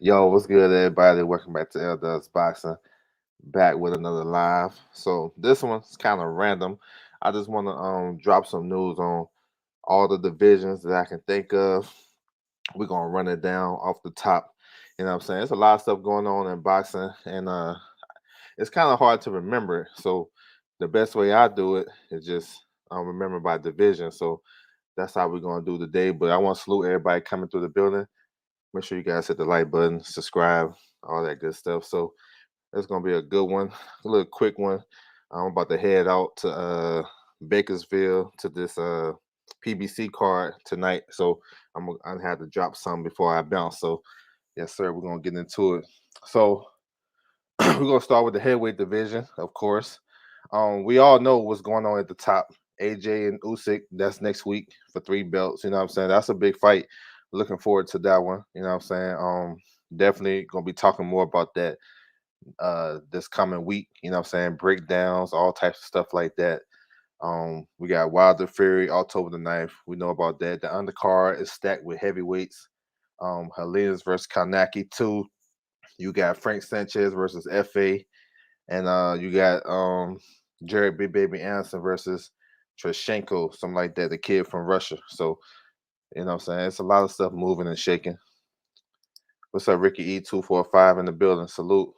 Yo, what's good, everybody? Welcome back to Elders Boxing. Back with another live. So this one's kind of random. I just want to drop some news on all the divisions that I can think of. We're gonna run it down off the top. You know what I'm saying? There's a lot of stuff going on in boxing, and it's kind of hard to remember. So the best way I do it is just remember by division. So that's how we're gonna do today. But I want to salute everybody coming through the building. Make sure you guys hit the like button, subscribe, all that good stuff. So it's gonna be a good one, a little quick one. I'm about to head out to Bakersfield to this PBC card tonight. So I'm gonna have to drop some before I bounce. So yes, sir, we're gonna get into it. So we're gonna start with the heavyweight division, of course. We all know what's going on at the top. AJ and Usyk, that's next week for 3 belts. You know what I'm saying? That's a big fight. Looking forward to that one. You know what I'm saying? Definitely gonna be talking more about that this coming week. You know what I'm saying? Breakdowns, all types of stuff like that. We got Wilder Fury October the 9th. We know about that. The undercard is stacked with heavyweights. Helenius versus Kanaki 2. You got Frank Sanchez versus FA. And you got Jared Big Baby Anderson versus Trashenko, something like that, the kid from Russia. So, you know what I'm saying? It's a lot of stuff moving and shaking. What's up, Ricky E245 in the building? Salute.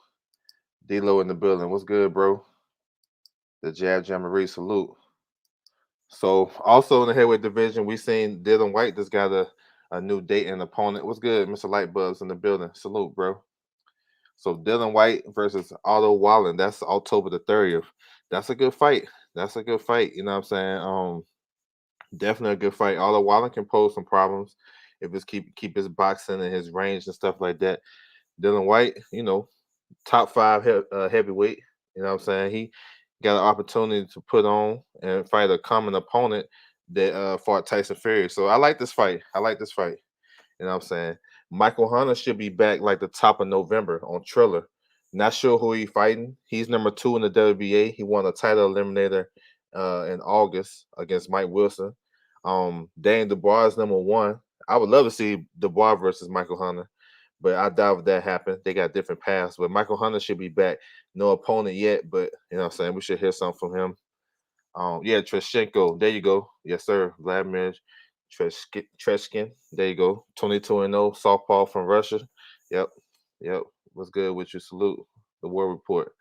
D-Lo in the building. What's good, bro? The Jab Jamboree, salute. So, also in the heavyweight division, we seen Dylan White just got a new date and opponent. What's good, Mr. Lightbulbs in the building? Salute, bro. So Dylan White versus Otto Wallen. That's October the 30th. That's a good fight. That's a good fight. You know what I'm saying? Definitely a good fight. Otto Wallen can pose some problems if it's keep his boxing and his range and stuff like that. Dylan White, top five heavyweight. You know what I'm saying? He got an opportunity to put on and fight a common opponent that fought Tyson Fury. So I like this fight. I like this fight. You know what I'm saying? Michael Hunter should be back like the top of November on Triller. Not sure who he's fighting. He's number 2 in the WBA. He won a title eliminator in August against Mike Wilson. Dane Dubois is number 1. I would love to see Dubois versus Michael Hunter, but I doubt if that happened. They got different paths. But Michael Hunter should be back. No opponent yet, but you know what I'm saying? We should hear something from him. Yeah, Treshchenko. There you go. Yes, sir. Vladimir Treshkin. There you go. 22-0. Southpaw from Russia. Yep. Yep. What's good with you? Salute. The war report.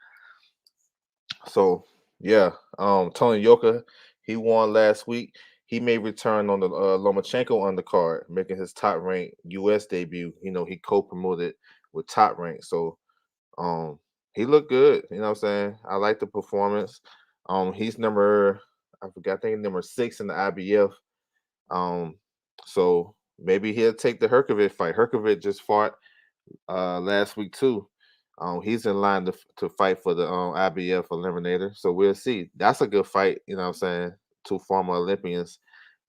So yeah. Tony Yoka, he won last week. He may return on the Lomachenko undercard, making his top rank US debut. He co-promoted with top rank. So he looked good. You know what I'm saying? I like the performance. He's I forgot, I think number 6 in the IBF. Um, so maybe he'll take the Herkovic fight. Herkovic just fought last week too. He's in line to fight for the IBF eliminator. So we'll see. That's a good fight. You know what I'm saying? 2 former Olympians.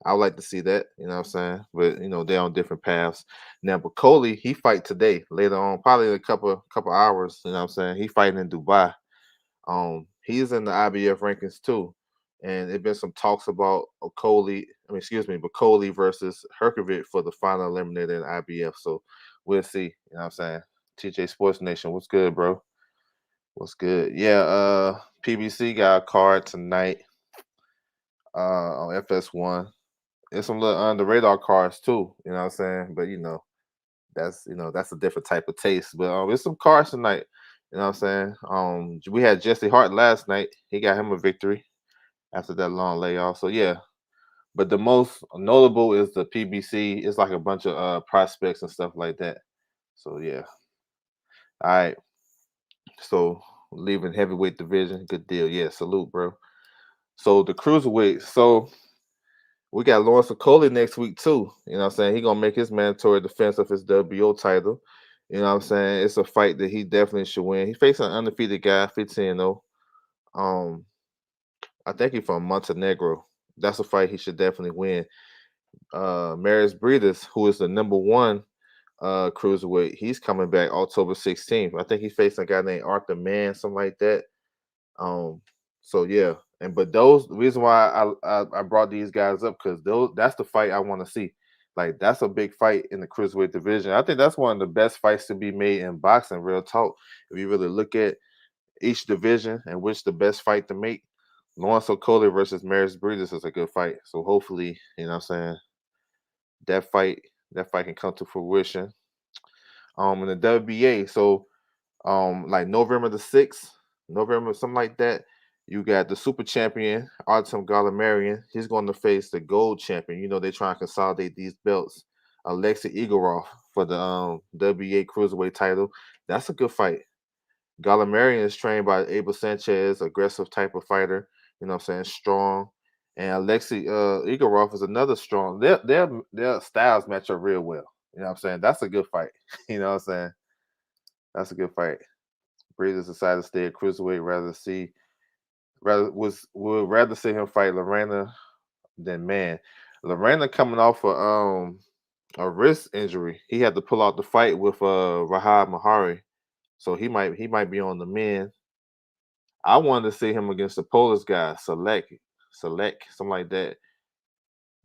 I would like to see that. You know what I'm saying? But they're on different paths. Now, Bacoli, he fight today later on, probably in a couple hours. You know what I'm saying? He fighting in Dubai. He's in the IBF rankings too, and there's been some talks about Bacoli versus Herkovic for the final eliminator in IBF. So we'll see. You know what I'm saying? TJ Sports Nation, what's good, bro? What's good? Yeah, PBC got a card tonight on FS1. There's some little under radar cards too. You know what I'm saying? But that's a different type of taste. But there's some cards tonight. You know what I'm saying? We had Jesse Hart last night. He got him a victory after that long layoff. So yeah. But the most notable is the PBC. It's like a bunch of prospects and stuff like that. So yeah. All right. So leaving heavyweight division. Good deal. Yeah, salute, bro. So the cruiserweight. So we got Lawrence Okoli next week too. You know what I'm saying? He gonna make his mandatory defense of his WBO title. You know what I'm saying? It's a fight that he definitely should win. He facing an undefeated guy, 15-0. Um, I think he's from Montenegro. That's a fight he should definitely win. Marius Briedis, who is the number 1 cruiserweight, he's coming back October 16th. I think he's facing a guy named Arthur Mann, something like that. Um, so yeah, but those the reason why I brought these guys up because that's the fight I want to see. Like that's a big fight in the cruiserweight division. I think that's one of the best fights to be made in boxing. Real talk. If you really look at each division and which the best fight to make, Lawrence Okolie versus Maris Breeders is a good fight. So hopefully, what I'm saying, that fight that fight can come to fruition. In the WBA, so like November the 6th, November, something like that. You got the super champion, Artem Galamarian. He's going to face the gold champion. They try to consolidate these belts. Alexei Igorov for the WBA cruiserweight title. That's a good fight. Galamarian is trained by Abel Sanchez, aggressive type of fighter. What I'm saying, strong. And Alexei Igorov is another strong. Their styles match up real well. What I'm saying? That's a good fight. What I'm saying? That's a good fight. Breeders decided to stay at cruiserweight would rather see him fight Lorena than man. Lorena coming off a wrist injury. He had to pull out the fight with Rahab Mahari. So he might be on the men. I wanted to see him against the Polish guy, Select, something like that.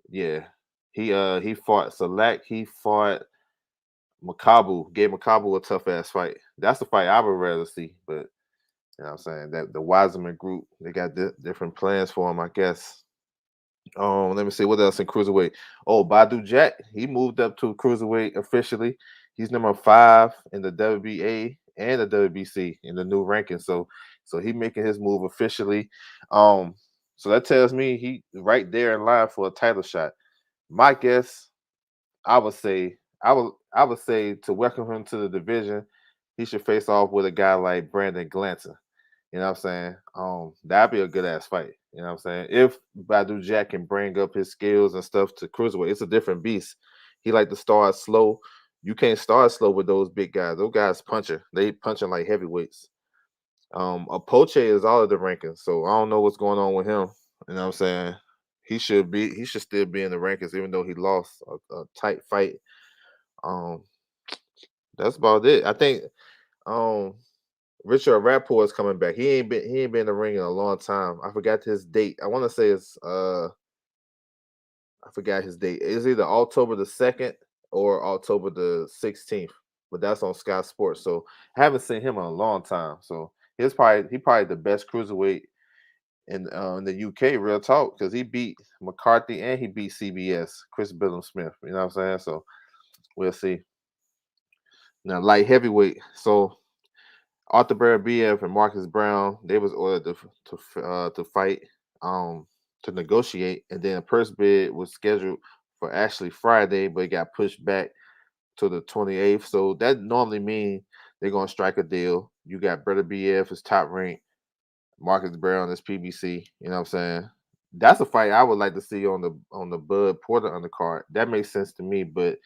Yeah. He fought Select, he fought Makabu, gave Makabu a tough ass fight. That's the fight I would rather see, but what I'm saying? That the Wiseman group, they got different plans for him, I guess. Let me see what else in cruiserweight. Oh, Badu Jack, he moved up to cruiserweight officially. He's number 5 in the WBA and the WBC in the new ranking. So he making his move officially. So that tells me he right there in line for a title shot. My guess, I would say, I would say to welcome him to the division, he should face off with a guy like Brandon Glanton. What I'm saying? That'd be a good ass fight. What I'm saying? If Badu Jack can bring up his skills and stuff to cruiserweight, it's a different beast. He like to start slow. You can't start slow with those big guys. Those guys punching. They punching like heavyweights. Apoche is all of the rankings, so I don't know what's going on with him. What I'm saying? He should still be in the rankings, even though he lost a tight fight. Um, that's about it. I think um Richard Rapport is coming back. He ain't been in the ring in a long time. I forgot his date. I want to say it's I forgot his date. It's either October the 2nd or October the 16th. But that's on Sky Sports. So I haven't seen him in a long time. So he probably the best cruiserweight in the UK, real talk, because he beat McCarthy and he beat CBS, Chris Billum Smith. You know what I'm saying? So we'll see. Now light heavyweight. So Arthur Beterbiev and Marcus Brown, they was ordered to fight, um, to negotiate, and then a purse bid was scheduled for actually Friday, but it got pushed back to the 28th. So that normally means they're gonna strike a deal. You got Beterbiev is top ranked, Marcus Brown is PBC. You know what I'm saying? That's a fight I would like to see on the Bud Porter undercard. That makes sense to me, but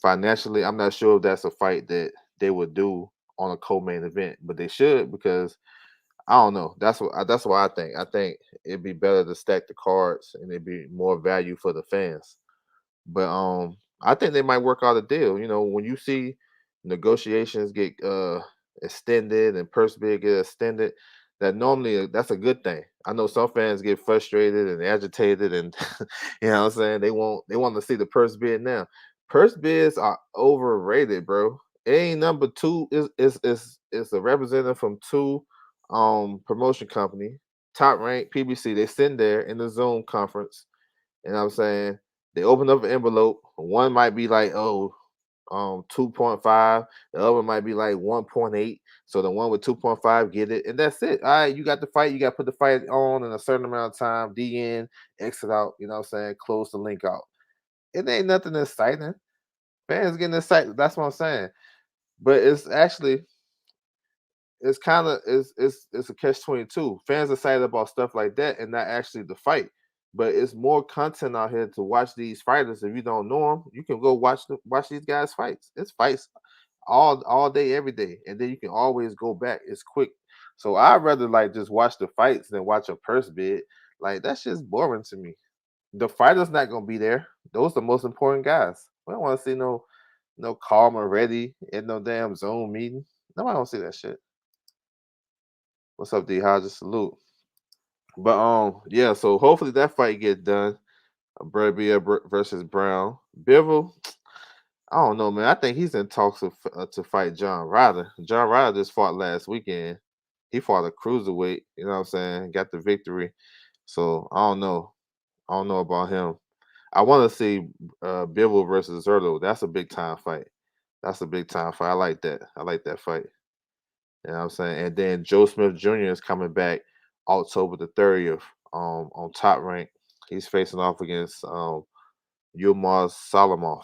financially, I'm not sure if that's a fight that they would do on a co-main event, but they should because I don't know. That's what I think. I think it'd be better to stack the cards and it'd be more value for the fans. But I think they might work out a deal. When you see negotiations get extended and purse bid get extended, that normally that's a good thing. I know some fans get frustrated and agitated, and what I'm saying, they want to see the purse bid now. Purse bids are overrated, bro. It ain't number two. Is a representative from two promotion company, top ranked PBC. They send there in the Zoom conference, and I'm saying they open up an envelope. One might be like, 2.5. The other might be like 1.8. So the one with 2.5 get it, and that's it. All right, you got the fight. You got to put the fight on in a certain amount of time. DN, exit out. You know what I'm saying? Close the link out. It ain't nothing exciting. Fans getting excited. That's what I'm saying. But it's kind of it's a catch 22. Fans are excited about stuff like that and not actually the fight. But it's more content out here to watch these fighters. If you don't know them, you can go watch these guys fights. It's fights all day, every day, and then you can always go back. It's quick. So I'd rather like just watch the fights than watch a purse bid. Like that's just boring to me. The fighter's not gonna be there. Those are the most important guys. We don't want to see no Karma ready in no damn Zoom meeting. Nobody don't see that shit. What's up, D Hodges? Salute. But yeah, so hopefully that fight get done. Versus Brown. Bivol, I don't know, man. I think he's in talks to fight John Ryder. John Ryder just fought last weekend. He fought a cruiserweight. You know what I'm saying? Got the victory. So I don't know. I don't know about him. I want to see Bivol versus Zerto. That's a big time fight. That's a big time fight. I like that. I like that fight. You know what I'm saying? And then Joe Smith Jr. is coming back October the 30th on Top Rank. He's facing off against Yilmaz Salamov.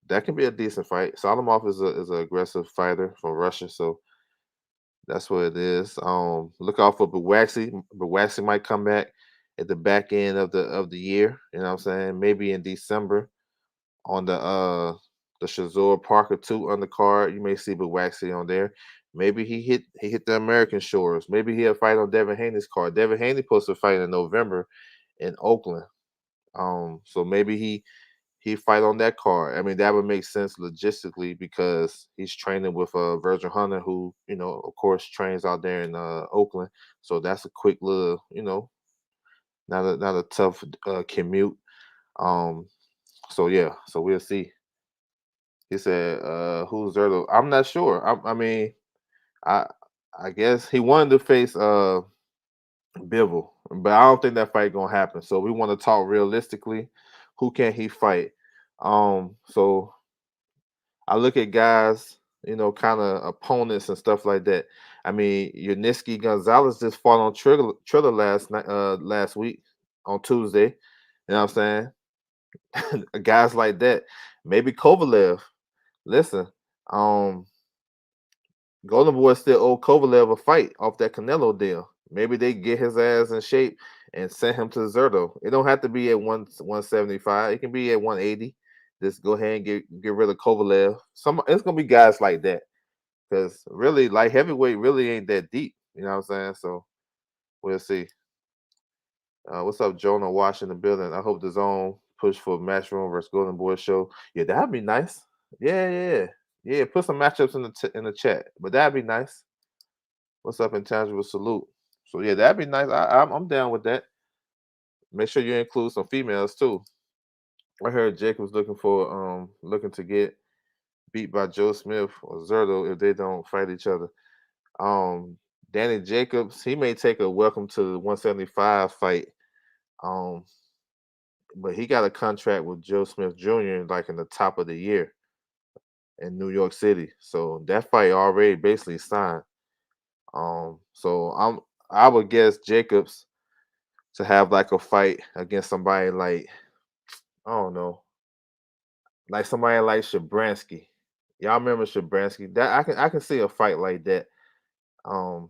That can be a decent fight. Salamov is an aggressive fighter from Russia, so that's what it is. Look out for Buwaxi. Buwaxi might come back at the back end of the year. You know what I'm saying? Maybe in December on the Shazor Parker 2 undercard. You may see Buwaxi on there. Maybe he hit the American shores. Maybe he'll fight on Devin Haney's card. Devin Haney supposed to fight in November in Oakland. So maybe he fight on that card. I mean, that would make sense logistically because he's training with Virgil Hunter, who of course, trains out there in Oakland. So that's a quick little, not a tough commute. Um, so yeah, so we'll see. He said, "Who's Zerto?" I'm not sure. I mean, I I guess he wanted to face Bivol, but I don't think that fight gonna happen. So we want to talk realistically. Who can he fight? So I look at guys, kind of opponents and stuff like that. I mean, Yuniski Gonzalez just fought on Triller last week on Tuesday. You know what I'm saying? Guys like that. Maybe Kovalev. Listen, um, Golden Boy still owe Kovalev a fight off that Canelo deal. Maybe they get his ass in shape and send him to Zerto. It don't have to be at 175. It can be at 180. Just go ahead and get rid of Kovalev. It's gonna be guys like that. Because really, light heavyweight really ain't that deep. You know what I'm saying? So we'll see. What's up, Jonah Wash in the building? I hope the zone push for Matchroom versus Golden Boy show. Yeah, that'd be nice. Yeah, yeah, yeah. Put some matchups in in the chat, but that'd be nice. What's up, Intangible Salute? So yeah, that'd be nice. I'm down with that. Make sure you include some females too. I heard Jake was looking to get beat by Joe Smith or Zerto if they don't fight each other. Um, Danny Jacobs, he may take a welcome to the 175 fight. Um, but he got a contract with Joe Smith Jr. like in the top of the year in New York City. So that fight already basically signed. So I would guess Jacobs to have like a fight against somebody like I don't know, like somebody like Shabransky. Y'all remember Shabransky? That I can see a fight like that. Um,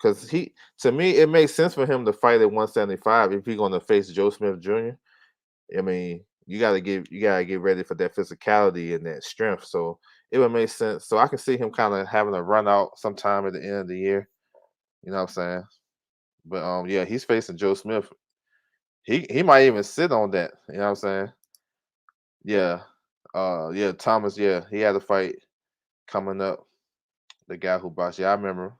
because he to me it makes sense for him to fight at 175 if he's gonna face Joe Smith Jr. I mean, you gotta get ready for that physicality and that strength. So it would make sense. So I can see him kind of having a run out sometime at the end of the year. You know what I'm saying? But yeah, he's facing Joe Smith. He might even sit on that. You know what I'm saying? Yeah. Yeah, Thomas, yeah, he had a fight coming up. The guy who boxed. Yeah, I remember.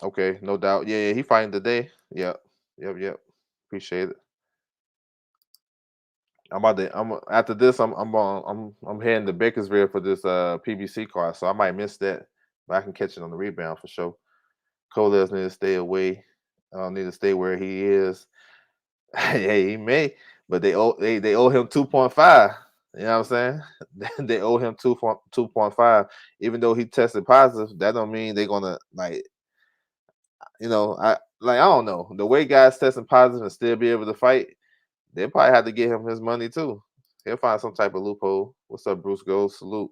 Okay, no doubt. Yeah, yeah, he fighting today. Yep. Yep, yep. Appreciate it. I'm after this I'm heading to Bakersville for this PBC card, so I might miss that. But I can catch it on the rebound for sure. Coles need to stay away. Need to stay where he is. Hey, he may, but they owe him 2.5. You know what I'm saying? They owe him 2.5. Even though he tested positive, that don't mean they're gonna like I don't know. The way guys testing positive and still be able to fight, they probably have to get him his money too. He'll find some type of loophole. What's up, Bruce Gold? Salute.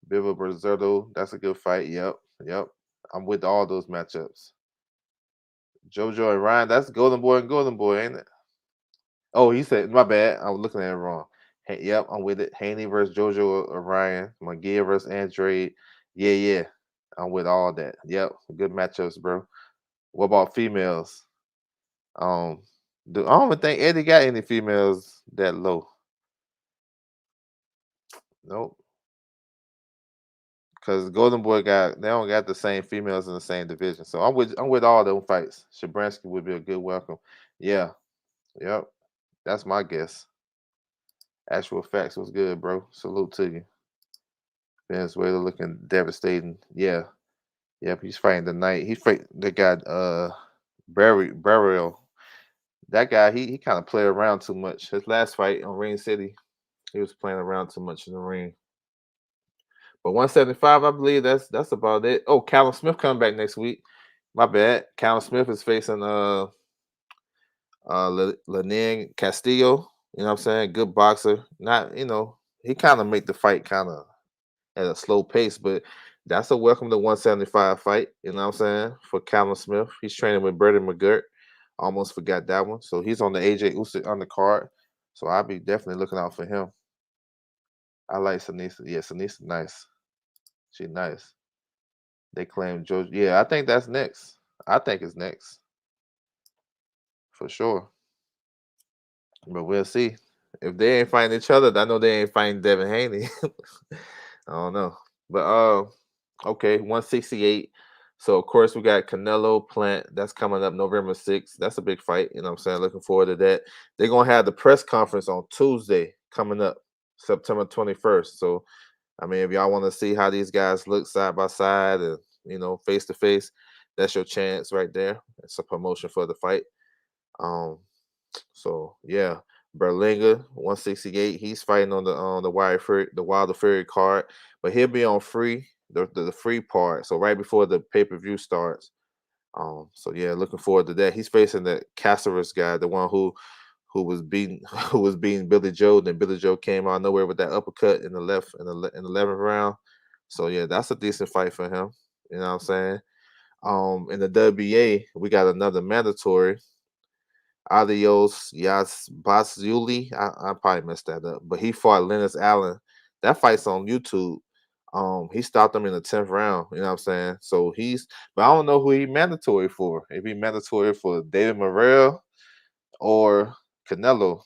Bivol Berzzerdo. That's a good fight. Yep. Yep. I'm with all those matchups. Jojo and Ryan. That's Golden Boy and Golden Boy, ain't it? Oh, he said, my bad. I was looking at it wrong. Hey, yep, I'm with it. Haney versus Jojo Ryan. McGee versus Andrade. Yeah, yeah. I'm with all that. Yep. Good matchups, bro. What about females? Um, I don't even think Eddie got any females that low. Nope. Because Golden Boy they don't got the same females in the same division. So I'm with all them fights. Shabransky would be a good welcome. Yeah. Yep. That's my guess. Actual facts was good, bro. Salute to you. Venezuela looking devastating. Yeah. Yep. He's fighting tonight. He fight the guy Burial. That guy, he kind of played around too much. His last fight on Ring City, he was playing around too much in the ring. But 175, I believe that's about it. Oh, Callum Smith coming back next week. My bad. Callum Smith is facing Lenin Castillo. You know what I'm saying? Good boxer. Not, he kind of make the fight kind of at a slow pace, but that's a welcome to 175 fight. You know what I'm saying? For Callum Smith. He's training with Brandon McGirt. Almost forgot that one. So he's on the AJ Usyk on the card. So I'll be definitely looking out for him. I like Sanisa. Yeah, Sanisa nice. She nice. They claim Joe. Yeah, I think that's next. I think it's next for sure. But we'll see. If they ain't fighting each other, I know they ain't fighting Devin Haney. I don't know. But okay, 168. So of course we got Canelo Plant. That's coming up November 6th. That's a big fight. You know what I'm saying? Looking forward to that. They're gonna have the press conference on Tuesday coming up, September 21st. So I mean, if y'all want to see how these guys look side by side and face to face, that's your chance right there. It's a promotion for the fight. Um, so yeah, Berlinga 168. He's fighting on the Wilder Fury card, but he'll be on free the free part. So right before the pay per view starts. So yeah, looking forward to that. He's facing the Caceres guy, the one who was beating who was beating Billy Joe. Then Billy Joe came out of nowhere with that uppercut in the left in the 11th round. So yeah, that's a decent fight for him. You know what I'm saying? In the WBA, we got another mandatory. Adios Yas Basuli. I probably messed that up, but he fought Lennox Allen. That fight's on YouTube. He stopped him in the 10th round. You know what I'm saying? So but I don't know who he mandatory for. If he mandatory for David Morrell or Canelo.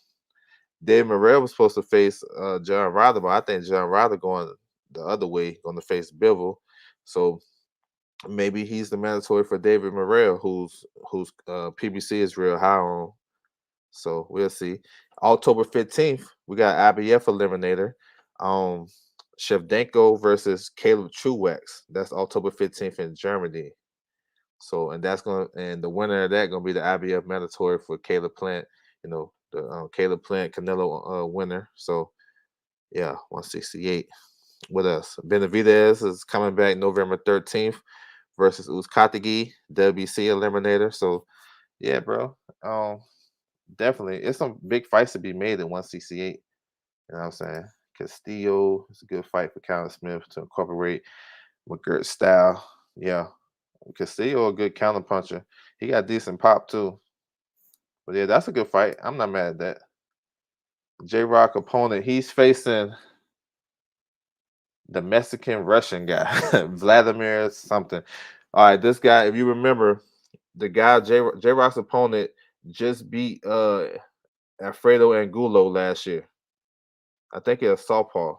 David Morrell was supposed to face John Ryder, but I think John Ryder going the other way, going to face Bivol. So maybe he's the mandatory for David Morrell, whose PBC is real high on. So we'll see. October 15th, we got IBF eliminator. Um Shevdenko versus Caleb Truax. That's October 15th in Germany. So and the winner of that gonna be the IBF mandatory for Caleb Plant. The Caleb Plant Canelo winner. So yeah, 168. What else? Benavidez is coming back November 13th versus Uzcategui, WBC eliminator. So yeah, bro. Definitely, it's some big fights to be made in 168. You know what I'm saying? Castillo is a good fight for Callum Smith to incorporate McGirt style. Yeah, Castillo a good counter puncher. He got decent pop too. But yeah, that's a good fight. I'm not mad at that. J Rock opponent, he's facing the Mexican Russian guy, Vladimir something. All right, this guy, if you remember, the guy J Rock's opponent just beat Alfredo Angulo last year. I think it was Southpaw.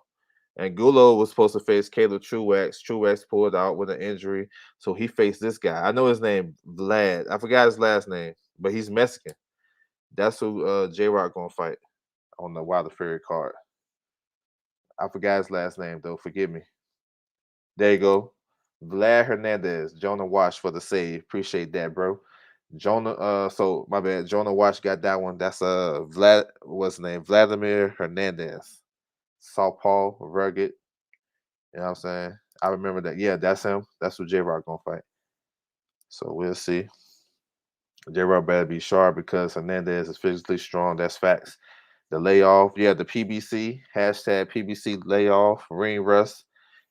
Angulo was supposed to face Caleb Truax. Truax pulled out with an injury, so he faced this guy. I know his name, Vlad. I forgot his last name, but he's Mexican. That's who J Rock gonna fight on the Wilder Fury card. I forgot his last name though. Forgive me. There you go. Vlad Hernandez, Jonah Wash for the save. Appreciate that, bro. Jonah, so my bad. Jonah Wash got that one. That's what's his name? Vladimir Hernandez. Southpaw, rugged. You know what I'm saying? I remember that. Yeah, that's him. That's what J Rock gonna fight. So we'll see. J Rock better be sharp because Hernandez is physically strong. That's facts. The layoff, yeah, the PBC, hashtag PBC layoff, ring rust.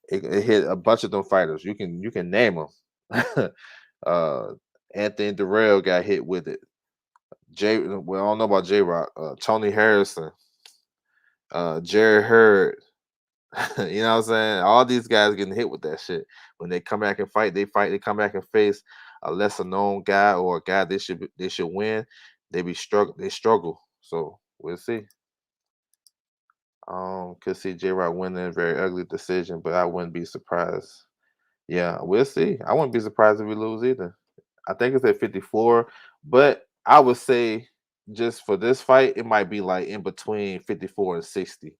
It hit a bunch of them fighters. You can name them. uh, Anthony Durrell got hit with it. Well, I don't know about J Rock. Tony Harrison, Jerry Hurd. You know what I'm saying? All these guys getting hit with that shit. When they come back and fight, they come back and face a lesser known guy or a guy they should win. They struggle. So we'll see. Could see J Rock winning a very ugly decision, but I wouldn't be surprised. Yeah, we'll see. I wouldn't be surprised if we lose either. I think it's at 54, but I would say just for this fight, it might be like in between 54 and 60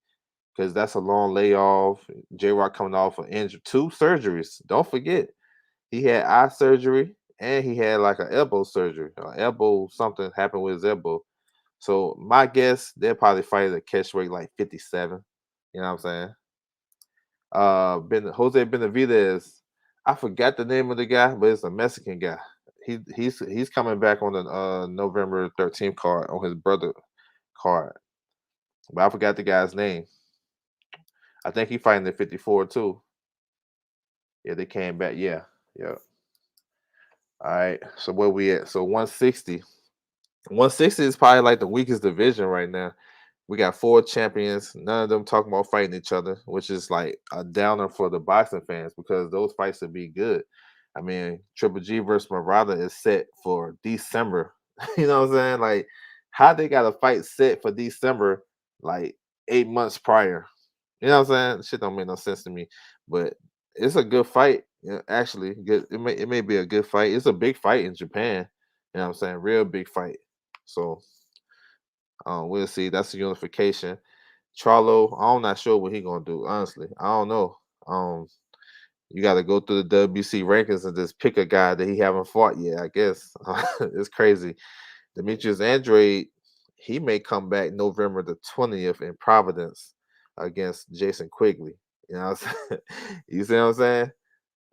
because that's a long layoff. J Rock coming off of injury, two surgeries. Don't forget, he had eye surgery and he had like an elbow surgery. Elbow something happened with his elbow. So my guess, they'll probably fight at a catch weight like 57. You know what I'm saying? Jose Benavidez. I forgot the name of the guy, but it's a Mexican guy. He's coming back on the November 13th card on his brother card, but I forgot the guy's name. I think he fighting at 54 too. Yeah, they came back. Yeah, yeah. All right. So where we at? So 160. 160 is probably like the weakest division right now. We got four champions. None of them talking about fighting each other, which is like a downer for the boxing fans because those fights would be good. I mean, Triple G versus Murata is set for December. You know what I'm saying? Like, how they got a fight set for December, like 8 months prior. You know what I'm saying? Shit don't make no sense to me. But it's a good fight. Actually, good. It may be a good fight. It's a big fight in Japan. You know what I'm saying? Real big fight. So we'll see. That's the unification. Charlo, I'm not sure what he gonna do. Honestly, I don't know. Um, you got to go through the WBC rankings and just pick a guy that he haven't fought yet. I guess it's crazy. Demetrius Andrade, he may come back November the 20th in Providence against Jason Quigley. You know, what I'm saying? You see what I'm saying?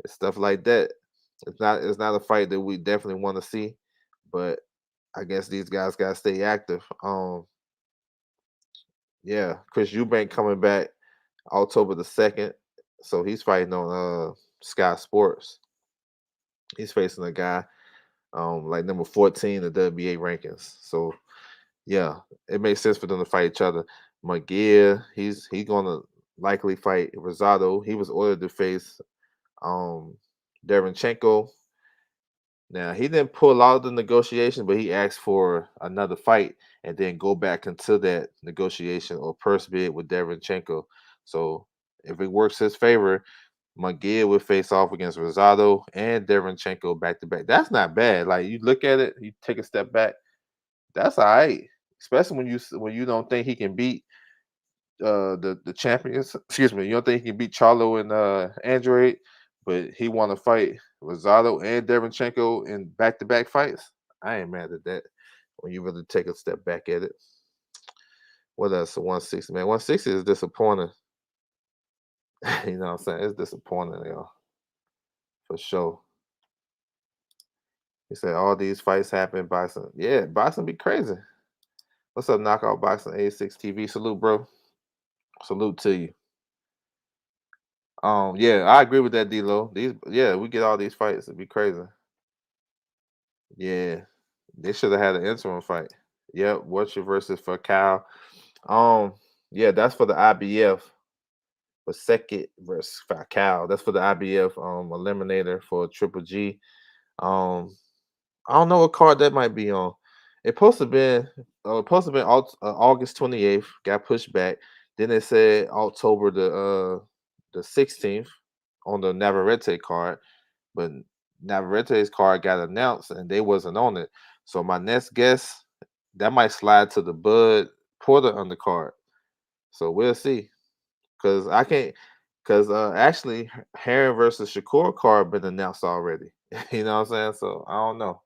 It's stuff like that. It's not a fight that we definitely want to see, but I guess these guys gotta stay active. Yeah, Chris Eubank coming back October the 2nd. So he's fighting on Sky Sports. He's facing a guy like number 14 in the WBA rankings. So yeah, it makes sense for them to fight each other. McGear, he's gonna likely fight Rosado. He was ordered to face um Derenchenko. Now he didn't pull out of the negotiation, but he asked for another fight and then go back into that negotiation or purse bid with Derenchenko. So if it works his favor, McGill would face off against Rosado and Derenchenko back to back. That's not bad. Like you look at it, you take a step back. That's all right, especially when you don't think he can beat the champions. Excuse me, you don't think he can beat Charlo and Android, but he want to fight Rosado and Derenchenko in back to back fights. I ain't mad at that. When you really take a step back at it. What else? 160, man. 160 is disappointing. You know what I'm saying? It's disappointing, y'all, for sure. He said all these fights happen boxing. Yeah, boxing be crazy. What's up, Knockout Boxing 86 TV? Salute, bro. Salute to you. Yeah, I agree with that, D-Lo. Yeah, we get all these fights. It'd be crazy. Yeah, they should have had an interim fight. Yep, what's your versus for Cal? Um, yeah, that's for the IBF. For second versus Cal. That's for the IBF eliminator for Triple G. Um, I don't know what card that might be on. It supposed to been August 28th. Got pushed back. Then it said October the 16th on the Navarrete card, but Navarrete's card got announced and they wasn't on it. So my next guess that might slide to the Bud Porter undercard. So we'll see. Cause I can't. Cause actually, Heron versus Shakur card been announced already. You know what I'm saying? So I don't know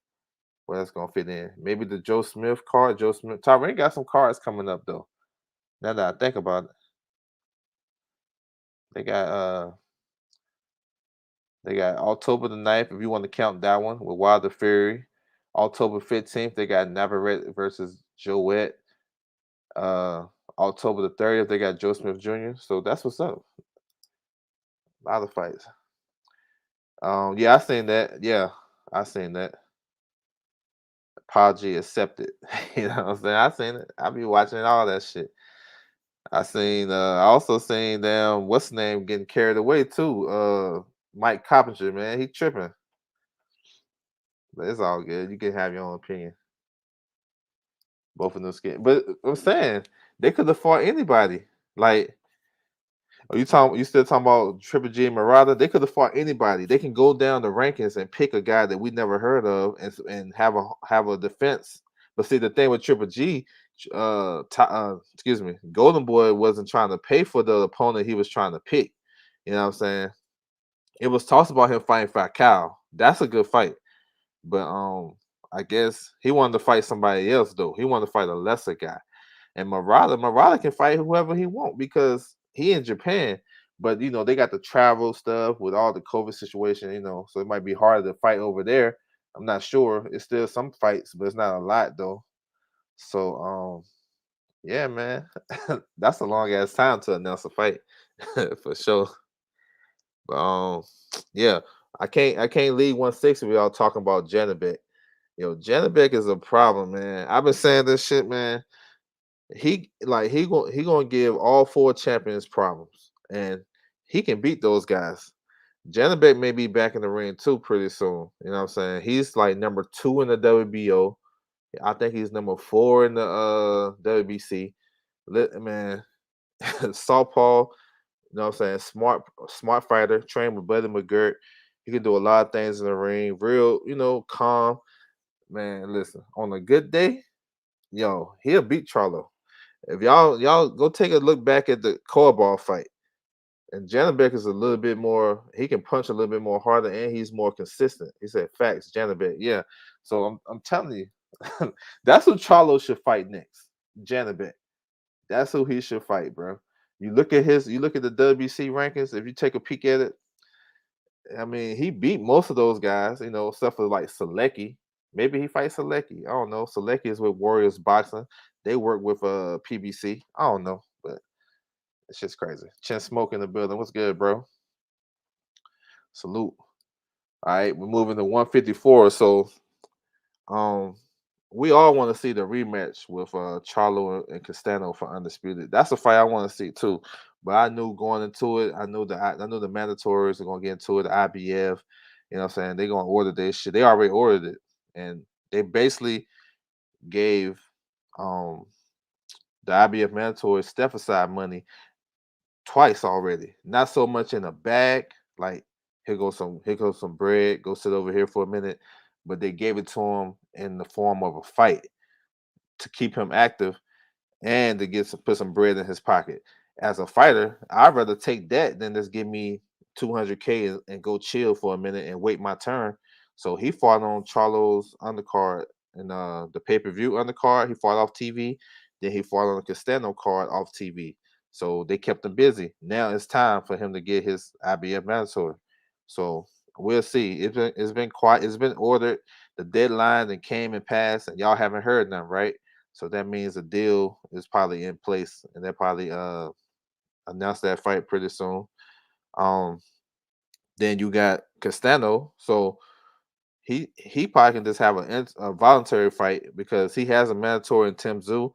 where that's gonna fit in. Maybe the Joe Smith card. Joe Smith. Tyrone got some cards coming up though. Now that I think about it, they got uh they got October the 9th, if you want to count that one, with Wilder Fury. October 15th, they got Navarrete versus Joet. Uh October the 30th, they got Joe Smith Jr. So that's what's up. A lot of fights. Yeah, I seen that. Yeah, I seen that. Apology accepted. You know what I'm saying? I seen it. I be watching all that shit. I also seen them what's the name getting carried away too. Mike Coppinger, man, he tripping. But it's all good. You can have your own opinion. Both of them scared. But I'm saying they could have fought anybody. Like, are you still talking about Triple G and Murata? They could have fought anybody. They can go down the rankings and pick a guy that we never heard of and have a defense But see, the thing with Triple G, excuse me, Golden Boy wasn't trying to pay for the opponent he was trying to pick. You know what I'm saying? It was talks about him fighting Falcao. That's a good fight. But I guess he wanted to fight somebody else though. He wanted to fight a lesser guy. And Murata can fight whoever he want because he in Japan. But they got the travel stuff with all the COVID situation, so it might be harder to fight over there. I'm not sure. It's still some fights, but it's not a lot though. So yeah, man. That's a long ass time to announce a fight for sure. But yeah, I can't leave 160 without talking about Janabek. Janabek is a problem, man. I've been saying this shit, man. He gonna give all four champions problems, and he can beat those guys. Janabek may be back in the ring too pretty soon. You know what I'm saying? He's like number 2 in the WBO. I think he's number 4 in the WBC. Man, Southpaw. You know what I'm saying? Smart fighter, trained with Buddy McGirt. He can do a lot of things in the ring. Real, calm. Man, listen, on a good day, he'll beat Charlo. If y'all go take a look back at the Korbal fight, and Janabek is a little bit more. He can punch a little bit more harder, and he's more consistent. He said, "Facts, Janabek." Yeah. So I'm telling you, that's who Charlo should fight next. Janabek. That's who he should fight, bro. You look at the WBC rankings. If you take a peek at it, I mean, he beat most of those guys. Except for like Selecki. Maybe he fights Selecki. I don't know. Selecki is with Warriors Boxing. They work with PBC. I don't know, but it's just crazy. Chin Smoke in the building. What's good, bro? Salute. All right, we're moving to 154. So, um, we all want to see the rematch with Charlo and Castano for undisputed. That's a fight I want to see too. But I knew going into it, I knew the mandatories are gonna get into it. The IBF, you know what I'm saying? They're gonna order this shit. They already ordered it, and they basically gave um the IBF mandatory step aside money twice already. Not so much in a bag, like here goes some bread, go sit over here for a minute, but they gave it to him in the form of a fight to keep him active and to put some bread in his pocket. As a fighter, I'd rather take that than just give me 200K and go chill for a minute and wait my turn. So he fought on Charlo's undercard and the pay-per-view undercard. He fought off TV. Then he fought on the Castano card off TV. So they kept him busy. Now it's time for him to get his IBF mandatory. So we'll see. It's been quiet. It's been ordered. The deadline and came and passed, and y'all haven't heard nothing, right? So that means a deal is probably in place, and they'll probably announce that fight pretty soon. Um, then you got Castano, so he probably can just have a voluntary fight because he has a mandatory in Tim Zoo,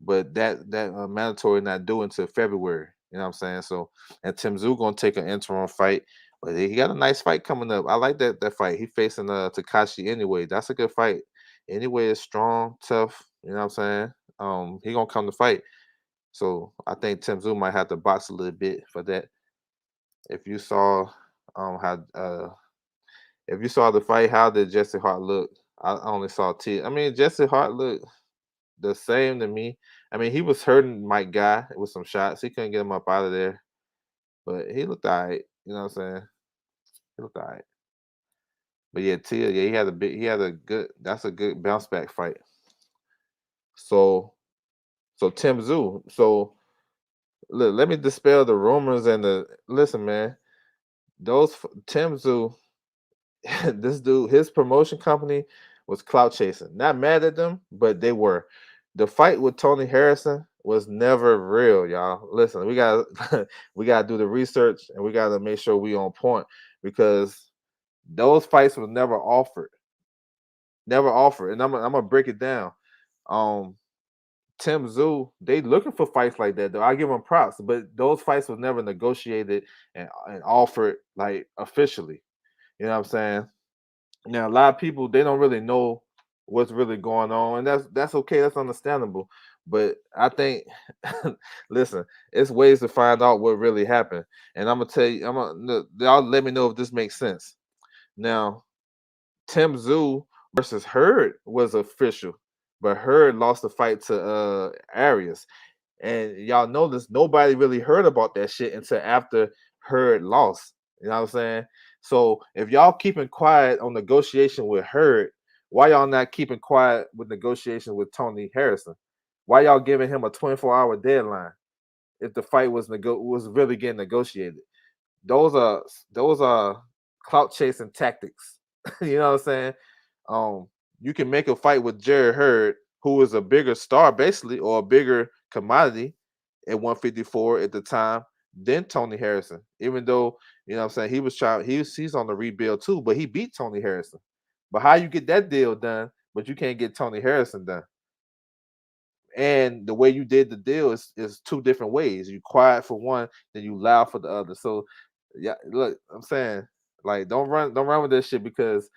but that mandatory not due until February. You know what I'm saying? So and Tim Zoo gonna take an interim fight, but he got a nice fight coming up. I like that fight. He facing Takashi anyway. That's a good fight. Anyway, is strong, tough. You know what I'm saying? He gonna come to fight. So I think Tim Zoo might have to box a little bit for that. If you saw how if you saw the fight, how did Jesse Hart look? I only saw T. I mean, Jesse Hart looked the same to me. I mean, he was hurting Mike Guy with some shots. He couldn't get him up out of there, but he looked alright. You know what I'm saying? He looked alright. But yeah, Tia, yeah, he had a good. That's a good bounce back fight. So Tim Zoo. So look, let me dispel the rumors and the listen, man. Tim Zoo, this dude, his promotion company was clout chasing. Not mad at them, but they were. The fight with Tony Harrison was never real, y'all. Listen, we got we got to do the research and we got to make sure we on point because those fights was never offered, never offered. And I'm gonna break it down. Um, Tim Zoo, they looking for fights like that though. I give them props, but those fights was never negotiated and offered like officially. You know what I'm saying? Now, a lot of people they don't really know what's really going on, and that's okay. That's understandable. But I think, listen, it's ways to find out what really happened, and I'm gonna tell you. Y'all let me know if this makes sense. Now, Tim Zoo versus Hurd was official. but Hurd lost the fight to Arias. And y'all notice nobody really heard about that shit until after Hurd lost. You know what I'm saying? So if y'all keeping quiet on negotiation with Hurd, why y'all not keeping quiet with negotiation with Tony Harrison? Why y'all giving him a 24-hour deadline if the fight was really getting negotiated? Those are those are clout chasing tactics. You know what I'm saying? Um, you can make a fight with Jerry Hurd, who is a bigger star, basically, or a bigger commodity at 154 at the time than Tony Harrison. Even though, you know what I'm saying, he's on the rebuild too, but he beat Tony Harrison. But how you get that deal done, but you can't get Tony Harrison done? And the way you did the deal is two different ways. You quiet for one, then you loud for the other. So yeah, look, I'm saying, like, don't run with this shit, because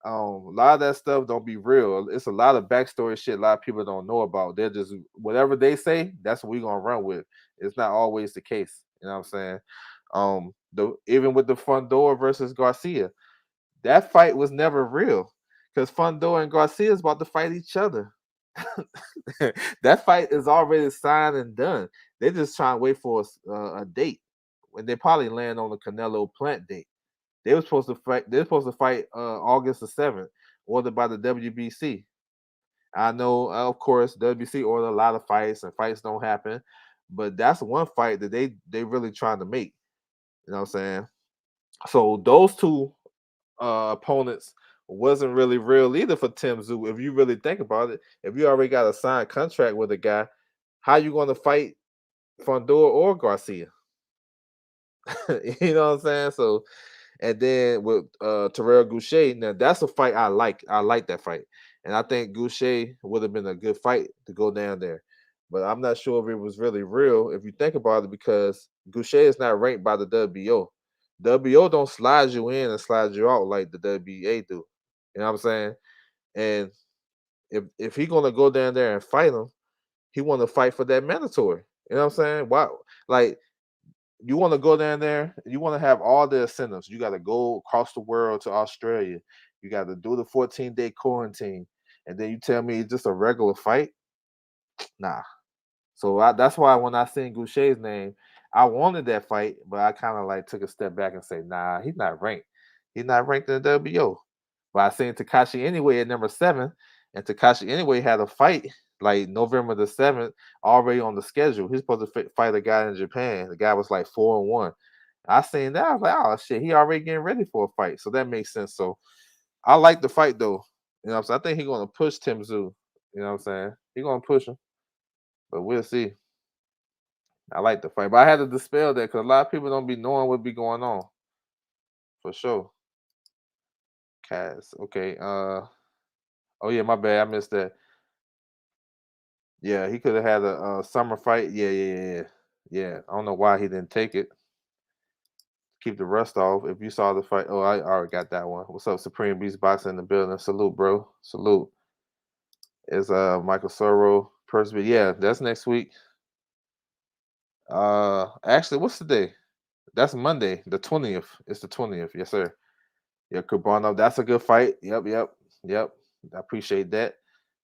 a lot of that stuff don't be real. It's a lot of backstory shit a lot of people don't know about. They're just, whatever they say, that's what we gonna run with. It's not always the case. You know what I'm saying? The even with the Fundora versus Garcia, that fight was never real, because Fundora and Garcia is about to fight each other. That fight is already signed and done. They're just trying to wait for a date, when they probably land on the Canelo Plant date. They were supposed to fight. They're supposed to fight August the 7th, ordered by the WBC. I know, of course, WBC ordered a lot of fights, and fights don't happen, but that's one fight that they really trying to make. You know what I'm saying? So those two opponents wasn't really real either for Tim Tszyu. If you really think about it, if you already got a signed contract with a guy, how you going to fight Fundora or Garcia? You know what I'm saying? So, and then with Terrell Goucher, now that's a fight I like. I like that fight, and I think Goucher would have been a good fight to go down there. But I'm not sure if it was really real if you think about it, because Goucher is not ranked by the WBO. WBO don't slide you in and slide you out like the WBA do. You know what I'm saying? And if he gonna go down there and fight him, he want to fight for that mandatory. You know what I'm saying? Why? Like, you want to go down there, you want to have all the incentives. You got to go across the world to Australia. You got to do the 14-day quarantine, and then you tell me it's just a regular fight? Nah. So that's why when I seen Goucher's name, I wanted that fight, but I kind of like took a step back and say, nah, he's not ranked. He's not ranked in the WBO. But I seen Takashi Anyway at number 7, and Takashi Anyway had a fight like November the 7th already on the schedule. He's supposed to fight a guy in Japan. The guy was like 4-1. I seen that. I was like, oh shit, he already getting ready for a fight. So that makes sense. So I like the fight though. You know what I'm saying? I think he's gonna push Tim Tszyu. You know what I'm saying? He's gonna push him. But we'll see. I like the fight. But I had to dispel that because a lot of people don't be knowing what be going on. For sure. Cass. Okay. Oh yeah, my bad. I missed that. Yeah, he could have had a summer fight. Yeah. Yeah. I don't know why he didn't take it. Keep the rust off. If you saw the fight, oh, I already got that one. What's up, Supreme Beast Boxing in the building? Salute, bro. Salute. Is Michael Sorrow Persby? Yeah, that's next week. Actually, what's the day? That's Monday, the 20th. It's the 20th. Yes, sir. Yeah, Kurbanov. That's a good fight. Yep. I appreciate that.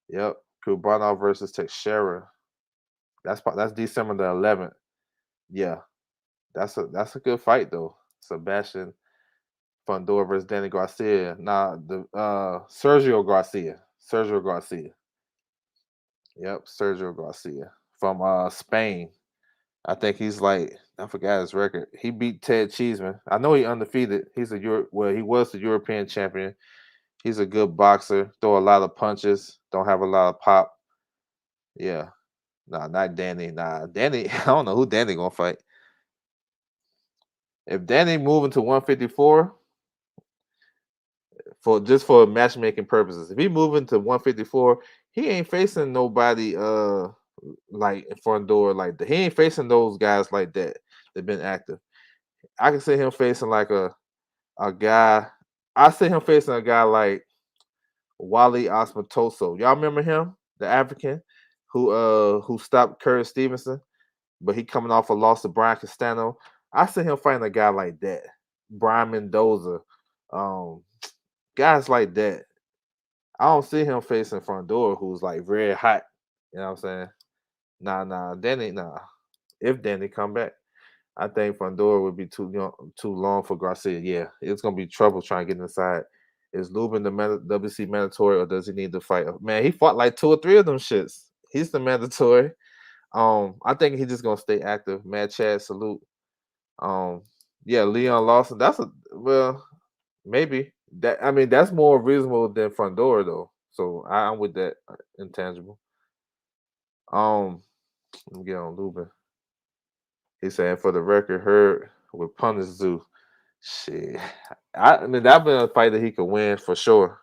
Yep. Kurbanov versus Teixeira. That's December the 11th. Yeah, that's a good fight though. Sebastian Fundora versus Danny Garcia. Nah, the Sergio Garcia. Sergio Garcia. Yep, Sergio Garcia from Spain. I think he's like, I forgot his record. He beat Ted Cheeseman. I know he undefeated. He's he was the European champion. He's a good boxer. Throw a lot of punches. Don't have a lot of pop. Yeah. Nah, not Danny. Nah, Danny. I don't know who Danny gonna fight. If Danny moving to 154 for matchmaking purposes, if he moving to 154, he ain't facing nobody like Fundora like that. He ain't facing those guys like that that been active. I can see him facing like a guy. I see him facing a guy like Wally Osmatoso. Y'all remember him, the African who stopped Curtis Stevenson, but he coming off a loss to Brian Castano. I see him fighting a guy like that, Brian Mendoza, um, guys like that. I don't see him facing Fundora, who's like very hot. You know what I'm saying? Nah, Danny, nah. If Danny come back, I think Fundora would be too long for Garcia. Yeah, it's gonna be trouble trying to get inside. Is Lubin the WC mandatory, or does he need to fight? Man, he fought like 2 or 3 of them shits. He's the mandatory. I think he's just gonna stay active. Mad Chad, salute. Um, yeah, Leon Lawson. That's a well, maybe that. I mean, that's more reasonable than Fundora though. So I'm with that intangible. Um, let me get on Lubin. He's saying for the record, Hurd would punish Zoo. Shit, I mean that been a fight that he could win for sure.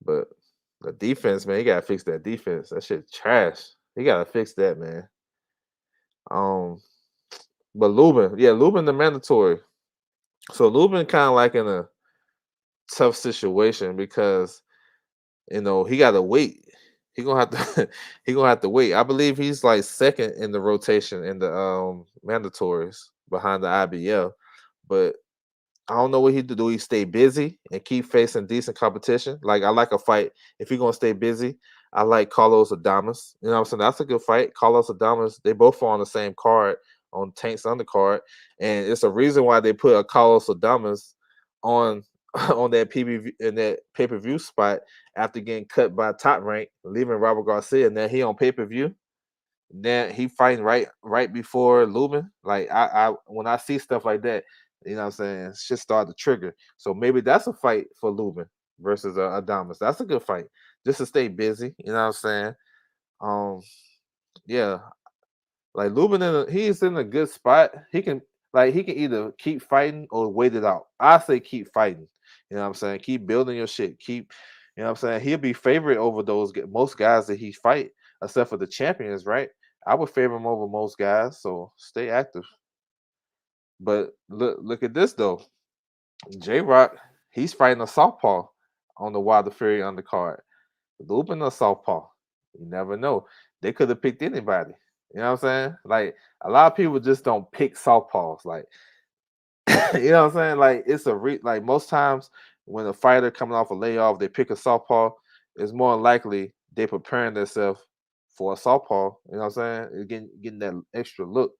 But the defense, man, he gotta fix that defense. That shit trash. He gotta fix that, man. Um, but Lubin, yeah, Lubin the mandatory. So Lubin kind of like in a tough situation because he got to wait. He gonna have to he gonna have to wait. I believe he's like second in the rotation in the mandatories behind the IBL, but I don't know what he do. Do he stay busy and keep facing decent competition? Like I like a fight. If you're gonna stay busy, I like Carlos Adames. You know what I'm saying? That's a good fight. Carlos Adames, they both are on the same card on Tank's undercard. And it's a reason why they put a Carlos Adames on on that PPV in that pay-per-view spot after getting cut by Top Rank, leaving Robert Garcia. And then he on pay-per-view. Then he fighting right before Lubin. Like I when I see stuff like that, you know what I'm saying, shit start to trigger. So maybe that's a fight for Lubin versus Adamas. That's a good fight. Just to stay busy, you know what I'm saying? Um yeah, like Lubin he's in a good spot. He can either keep fighting or wait it out. I say keep fighting. You know what I'm saying? Keep building your shit. You know what I'm saying? He'll be favorite over most guys that he fight, except for the champions, right? I would favor him over most guys, so stay active. But look at this though. J Rock, he's fighting a southpaw on the Wilder Fury undercard. Lubin a southpaw. You never know. They could have picked anybody. You know what I'm saying? Like a lot of people just don't pick southpaws. Like you know what I'm saying? Like it's like most times when a fighter coming off a layoff, they pick a southpaw. It's more likely they preparing themselves for a southpaw. You know what I'm saying? Getting that extra look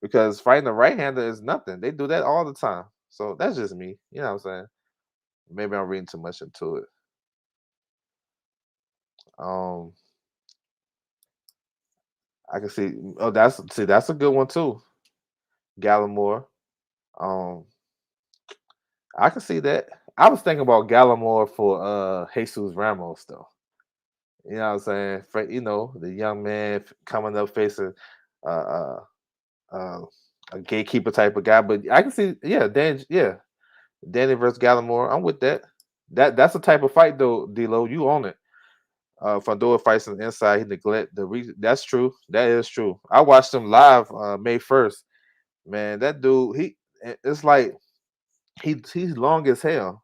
because fighting a right hander is nothing. They do that all the time. So that's just me. You know what I'm saying? Maybe I'm reading too much into it. Um, I can see. Oh, that's a good one too. Gallimore. Um, I can see that. I was thinking about Gallimore for Jesus Ramos though. You know what I'm saying? The young man coming up facing uh, uh, uh, a gatekeeper type of guy. But I can see, Danny versus Gallimore. I'm with that. That's the type of fight though, D'Lo. You own it. Fundora fights on the inside. He neglect the reason. That's true. That is true. I watched him live May 1st. Man, that dude, it's like he's long as hell.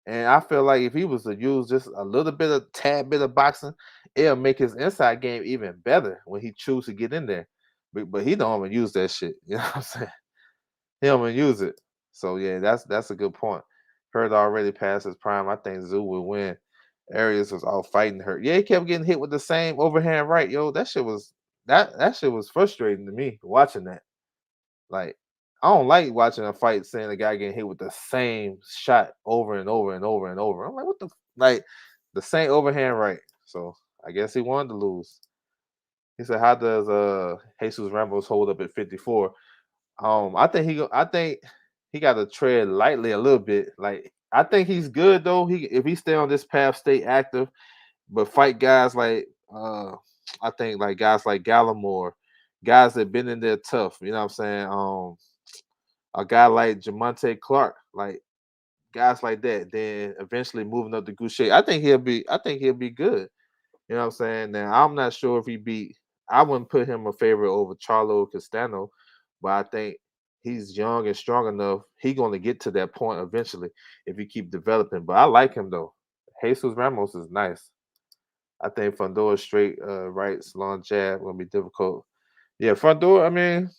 And I feel like if he was to use just a little bit of tad bit of boxing, it'll make his inside game even better when he choose to get in there. But he don't even use that shit. You know what I'm saying? He don't even use it. So yeah, that's a good point. Hurt already past his prime. I think Zoo would win. Arias was all fighting Hurt. Yeah, he kept getting hit with the same overhand right. Yo, that shit was frustrating to me watching that. Like, I don't like watching a fight saying a guy getting hit with the same shot over and over and over and over. I'm like, what the like the same overhand right. So I guess he wanted to lose. He said, "How does Jesus Ramos hold up at 54?" I think he got to tread lightly a little bit. Like I think he's good though. If he stay on this path, stay active, but fight guys like I think like guys like Gallimore, guys that been in there tough. You know what I'm saying? A guy like Jamonte Clark, like guys like that, then eventually moving up to Goucher. I think he'll be good. You know what I'm saying? Now I'm not sure if he beat I wouldn't put him a favorite over Charlo Castano, but I think he's young and strong enough. He's gonna get to that point eventually if he keep developing. But I like him though. Jesus Ramos is nice. I think Fundora straight right, long jab gonna be difficult. Yeah, Fundora, I mean,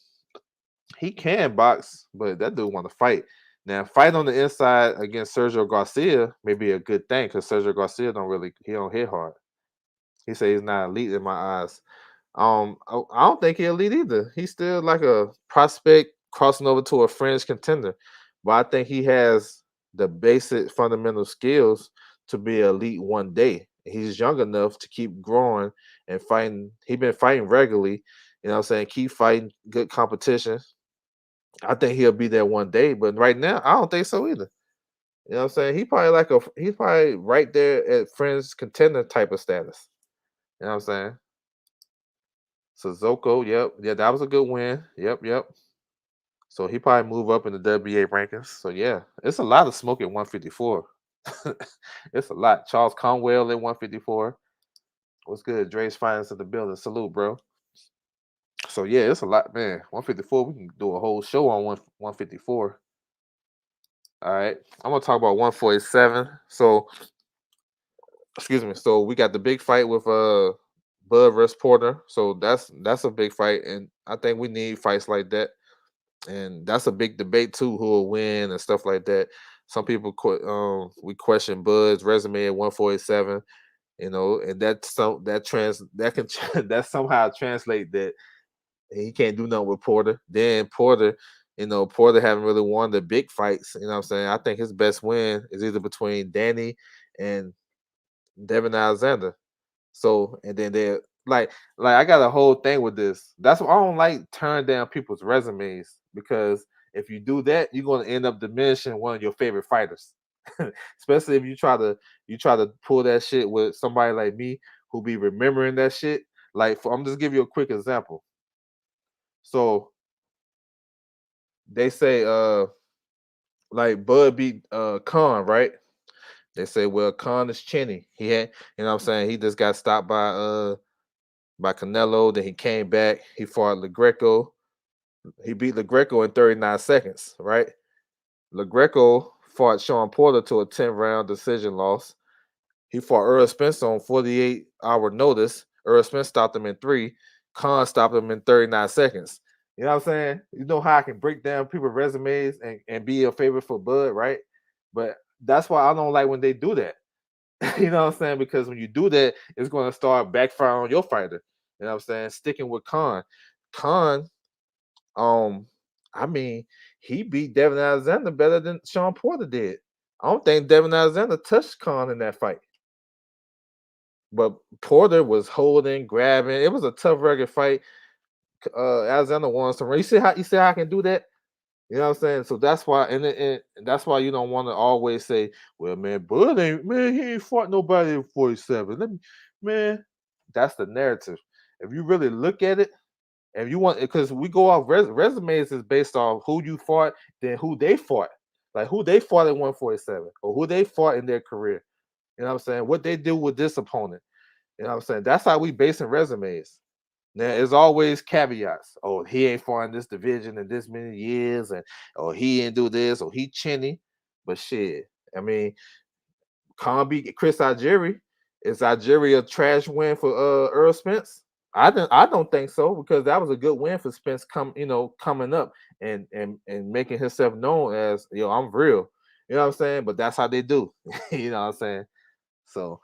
he can box, but that dude want to fight. Now, fight on the inside against Sergio Garcia may be a good thing because Sergio Garcia he don't hit hard. He said he's not elite in my eyes. I don't think he'll elite either. He's still like a prospect crossing over to a fringe contender, but I think he has the basic fundamental skills to be elite one day. He's young enough to keep growing and fighting. He's been fighting regularly. You know what I'm saying? Keep fighting good competition. I think he'll be there one day, but right now, I don't think so either. You know what I'm saying? He's probably right there at fringe contender type of status. You know what I'm saying? Suzuko, yep. Yeah, that was a good win. Yep, yep. So he probably move up in the WBA rankings. So yeah, it's a lot of smoke at 154. It's a lot. Charles Conwell at 154. What's good? Dre's Finance in the building. Salute, bro. So yeah, it's a lot, man. 154. We can do a whole show on 154. All right. I'm gonna talk about 147. So excuse me. So we got the big fight with Bud versus Porter. So that's a big fight, and I think we need fights like that. And that's a big debate too, who will win and stuff like that. Some people we question Bud's resume at 147, and that can that somehow translate that he can't do nothing with Porter. Then Porter, Porter haven't really won the big fights. You know what I'm saying? I think his best win is either between Danny and Devin Alexander. So and then they like I got a whole thing with this. That's why I don't like turn down people's resumes because if you do that, you're gonna end up diminishing one of your favorite fighters. Especially if you try to pull that shit with somebody like me who be remembering that shit. I'm just give you a quick example. So they say like Bud beat Khan, right? They say, well, Khan is chinny. He had, what I'm saying, he just got stopped by Canelo. Then he came back. He fought LaGreco. He beat LaGreco in 39 seconds, right? LaGreco fought Sean Porter to a 10-round decision loss. He fought Earl Spence on 48-hour notice. Earl Spence stopped him in 3. Khan stopped him in 39 seconds. You know what I'm saying? You know how I can break down people's resumes and be a favorite for Bud, right? But that's why I don't like when they do that. You know what I'm saying? Because when you do that, it's going to start backfiring on your fighter. You know what I'm saying? Sticking with Khan, um, I mean, he beat Devin Alexander better than Sean Porter did. I don't think Devin Alexander touched Khan in that fight. But Porter was holding, grabbing. It was a tough, rugged fight. Alexander won some. You see how I can do that? You know what I'm saying? So that's why, and that's why you don't want to always say, "Well, man, Bud ain't man, he ain't fought nobody in 47." Man, that's the narrative. If you really look at it, if you want, because we go off resumes is based off who you fought, then who they fought, like who they fought at 147 or who they fought in their career. You know what I'm saying? What they do with this opponent. You know what I'm saying? That's how we basing resumes. Now, there's always caveats. Oh, he ain't fought in this division in this many years, and oh, he didn't do this, or he chinny. But shit, I mean, Khan beat Chris Algieri. Is Algieri a trash win for Earl Spence? I don't think so because that was a good win for Spence coming up and making himself known as I'm real. You know what I'm saying? But that's how they do. You know what I'm saying? So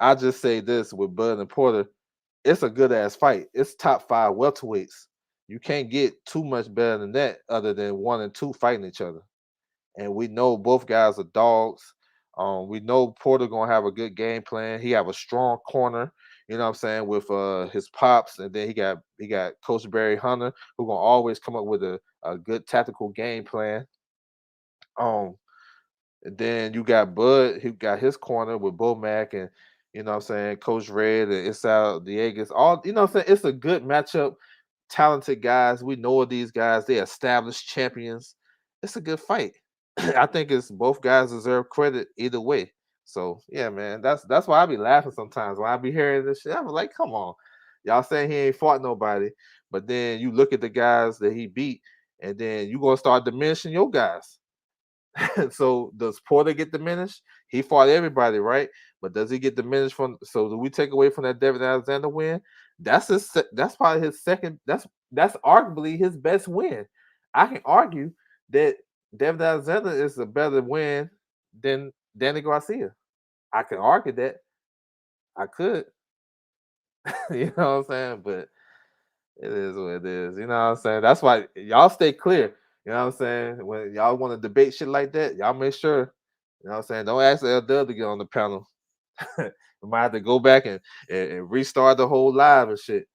I just say this with Bud and Porter, it's a good ass fight. It's top 5 welterweights. You can't get too much better than that, other than 1 and 2 fighting each other. And we know both guys are dogs. We know Porter gonna have a good game plan. He have a strong corner. You know what I'm saying, with his pops, and then he got Coach Barry Hunter, who gonna always come up with a good tactical game plan. Um, and then you got Bud, who got his corner with Bo Mack and what I'm saying, Coach Red and Isao Diegas. All I'm saying, it's a good matchup. Talented guys. We know these guys. They established champions. It's a good fight. I think it's both guys deserve credit either way. So yeah, man, that's why I be laughing sometimes when I be hearing this shit. I'm like, come on, y'all saying he ain't fought nobody, but then you look at the guys that he beat, and then you gonna start diminishing your guys. So does Porter get diminished? He fought everybody, right? But does he get diminished from? So do we take away from that David Alexander win? That's probably his second. That's arguably his best win. I can argue that David Alexander is a better win than Danny Garcia. I can argue that. I could. You know what I'm saying? But it is what it is. You know what I'm saying? That's why y'all stay clear. You know what I'm saying? When y'all want to debate shit like that, y'all make sure. You know what I'm saying? Don't ask L Dub to get on the panel. We might have to go back and restart the whole live and shit.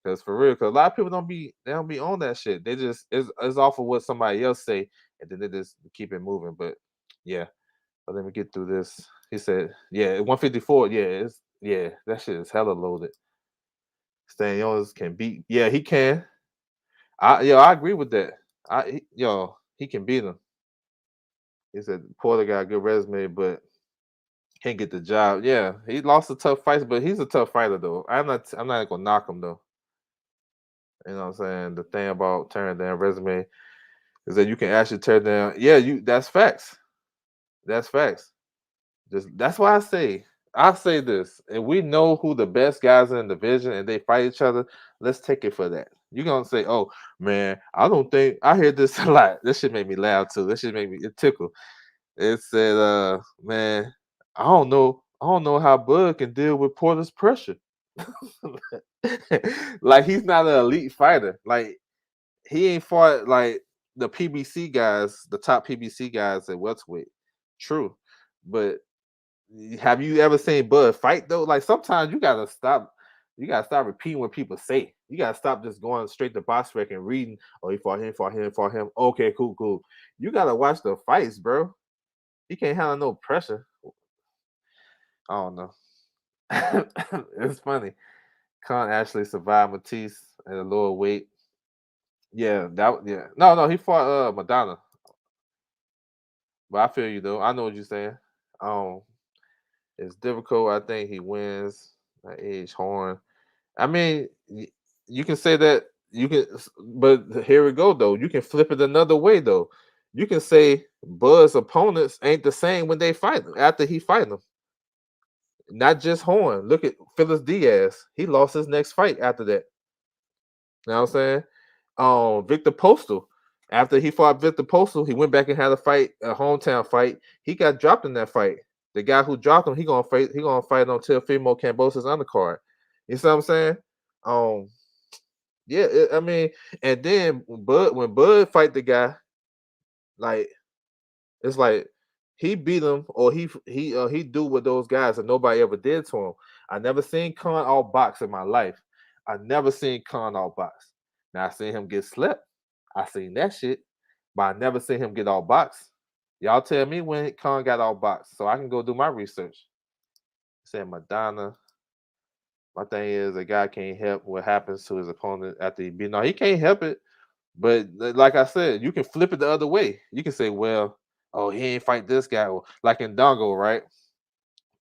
Cause for real, cause a lot of people don't be on that shit. They just it's off of what somebody else say, and then they just keep it moving. But yeah, but let me get through this. He said, yeah, 154. Yeah, that shit is hella loaded. Stan Jones can beat. Yeah, he can. I agree with that. He can beat him. He said Porter got a good resume, but can't get the job. Yeah, he lost a tough fight, but he's a tough fighter though. I'm not gonna knock him though. You know what I'm saying? The thing about tearing down resume is that you can actually tear down. Yeah, you that's facts. That's facts. Just that's why I say this. If we know who the best guys in the division and they fight each other, let's take it for that. You're gonna say, "Oh man, I don't think I hear this a lot." This shit made me laugh too. This shit made me it tickle. It said, man, I don't know how Bud can deal with Porter's pressure." Like he's not an elite fighter. Like he ain't fought like the PBC guys, the top PBC guys at welterweight. True, but have you ever seen Bud fight though? Like sometimes you gotta stop. You gotta stop repeating what people say. You gotta stop just going straight to box rec and reading. Oh, he fought him, fought him, fought him. Okay, cool, cool. You gotta watch the fights, bro. He can't handle no pressure. I don't know. It's funny. Khan actually survived Matisse at a lower weight. Yeah. No, he fought Madonna. But I feel you though. I know what you're saying. Um, it's difficult. I think he wins. Age Horn. I mean, you can say that you can, but here we go though. You can flip it another way though. You can say Bud's opponents ain't the same when they fight after he fight them. Not just Horn. Look at Phyllis Diaz. He lost his next fight after that. You know what I'm saying? Victor Postal. After he fought Victor Postal, he went back and had a fight, a hometown fight. He got dropped in that fight. The guy who dropped him, he gonna fight on Teofimo Cambosa's undercard. You see what I'm saying? Um, yeah, I mean, and then when Bud fight the guy, like it's like he beat him or he do what those guys that nobody ever did to him. I never seen Khan all box in my life. I never seen Khan all box. Now I seen him get slept. I seen that shit, but I never seen him get all box. Y'all tell me when Khan got all box, so I can go do my research. Said Madonna. My thing is a guy can't help what happens to his opponent after he beat. No, he can't help it. But like I said, you can flip it the other way. You can say, well, oh, he ain't fight this guy. Like in Dongo, right?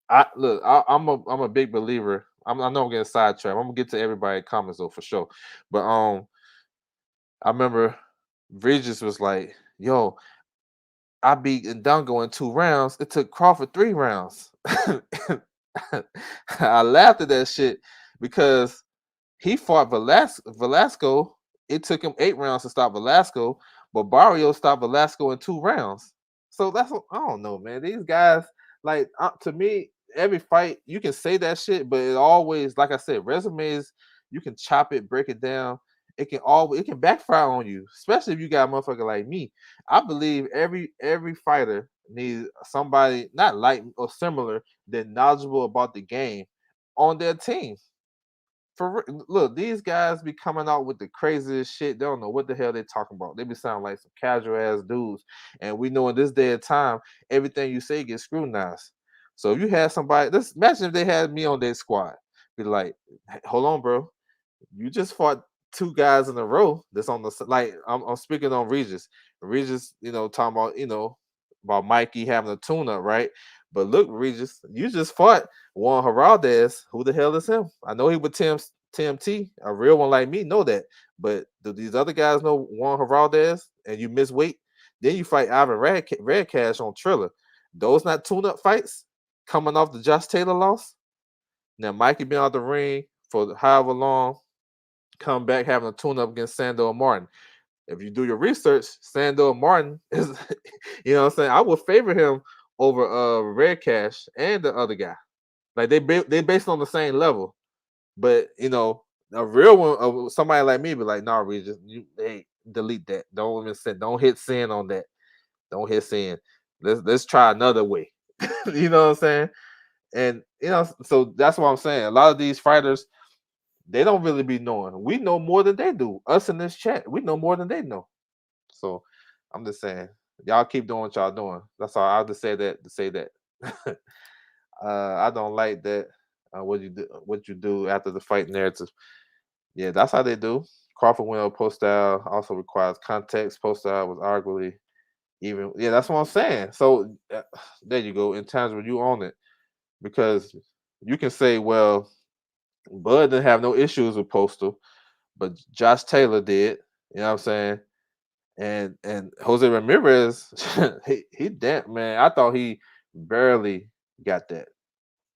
I'm a big believer. I know I'm getting sidetracked. I'm gonna get to everybody comments though for sure. But I remember Regis was like, yo, I beat Ndongo in 2 rounds. It took Crawford 3 rounds. I laughed at that shit because he fought Velasco. It took him 8 rounds to stop Velasco, but Barrio stopped Velasco in 2 rounds. So I don't know, man. These guys, like to me, every fight you can say that shit, but it always, like I said, resumes you can chop it, break it down. It can backfire on you, especially if you got a motherfucker like me. I believe every fighter needs somebody not like or similar that knowledgeable about the game on their team. Look, these guys be coming out with the craziest shit. They don't know what the hell they talking about. They be sounding like some casual ass dudes. And we know in this day and time, everything you say gets scrutinized. So if you had somebody, let's imagine if they had me on their squad. Be like, "Hey, hold on, bro. You just fought 2 guys in a row. That's on the like. I'm speaking on Regis. Regis, talking about about Mikey having a tune-up, right? But look, Regis, you just fought Juan Heraldez. Who the hell is him? I know he was TMT. A real one like me know that. But do these other guys know Juan Heraldez? And you miss weight. Then you fight Ivan Red Cash on Triller. Those not tune-up fights coming off the Josh Taylor loss. Now Mikey been out the ring for however long, come back having a tune-up against Sando Martin. If you do your research, Sandor Martin is, you know what I'm saying? I would favor him over Red Cash and the other guy. Like they based on the same level. But you know, a real one of somebody like me be like, nah, Regis, you hey, delete that. Don't even send, don't hit send on that. Don't hit send. Let's try another way. You know what I'm saying? And you know, so that's what I'm saying. A lot of these fighters, they don't really be knowing. We know more than they do. Us in this chat, we know more than they know. So I'm just saying, y'all keep doing what y'all doing. That's all. I'll just say that to say that. I don't like that. What you do after the fight narrative. Yeah, that's how they do. Crawford winner post style also requires context. Post style was arguably even. Yeah, that's what I'm saying. So there you go. Intangible, you own it because you can say, well, Bud didn't have no issues with Postal, but Josh Taylor did. You know what I'm saying? And Jose Ramirez, he damn man. I thought he barely got that.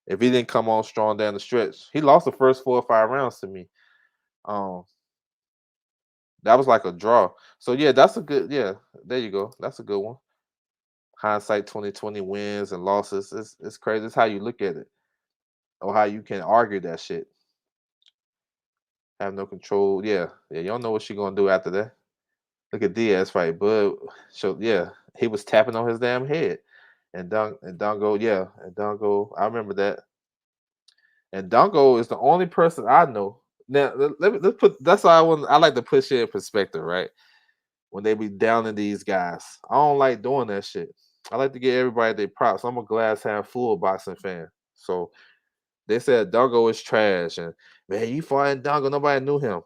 If he didn't come on strong down the stretch, he lost the first 4 or 5 rounds to me. Um, that was like a draw. So yeah, that's a good. Yeah, there you go. That's a good one. Hindsight 2020 wins and losses. It's crazy. It's how you look at it or how you can argue that shit. Have no control. Yeah, yeah. You don't know what she gonna do after that. Look at Diaz fight, Bud. So yeah, he was tapping on his damn head, and Dongo, yeah, and Dongo. I remember that. And Dongo is the only person I know. Now let's put. That's why I like to push it in perspective, right? When they be downing these guys, I don't like doing that shit. I like to give everybody their props. I'm a glass half full boxing fan, so they said Dongo is trash, and man, you fighting Dongo, nobody knew him.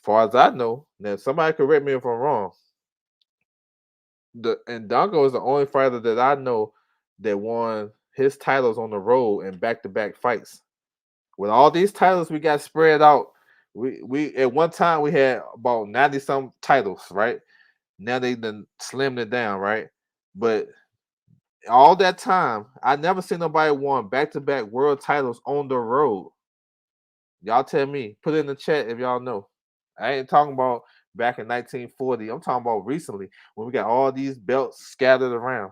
Far as I know, now somebody correct me if I'm wrong. Dongo is the only fighter that I know that won his titles on the road in back-to-back fights. With all these titles we got spread out, we at one time we had about 90 some titles, right? Now they done slimmed it down, right? But all that time, I never seen nobody won back-to-back world titles on the road. Y'all tell me. Put it in the chat if y'all know. I ain't talking about back in 1940. I'm talking about recently when we got all these belts scattered around.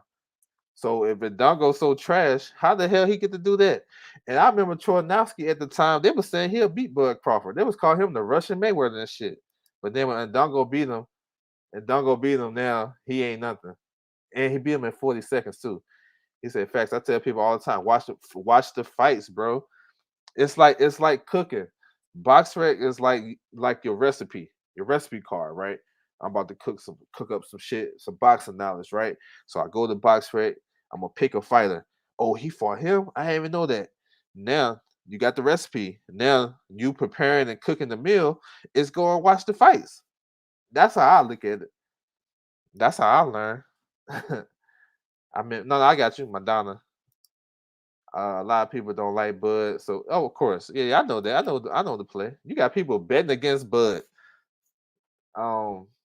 So if Dongo's so trash, how the hell he get to do that? And I remember Troyanowski at the time, they was saying he'll beat Bud Crawford. They was calling him the Russian Mayweather and shit. But then when Dongo beat him, and Dongo beat him now, he ain't nothing. And he beat him in 40 seconds too. He said, facts. I tell people all the time, watch the fights, bro. It's like cooking. BoxRec is like your recipe card, right? I'm about to cook up some shit, some boxing knowledge, right? So I go to BoxRec, I'm gonna pick a fighter. Oh, he fought him? I didn't even know that. Now you got the recipe. Now you preparing and cooking the meal is go and watch the fights. That's how I look at it. That's how I learn. I mean, no, I got you, Madonna. A lot of people don't like Bud, so of course, yeah, I know that. I know the play. You got people betting against Bud.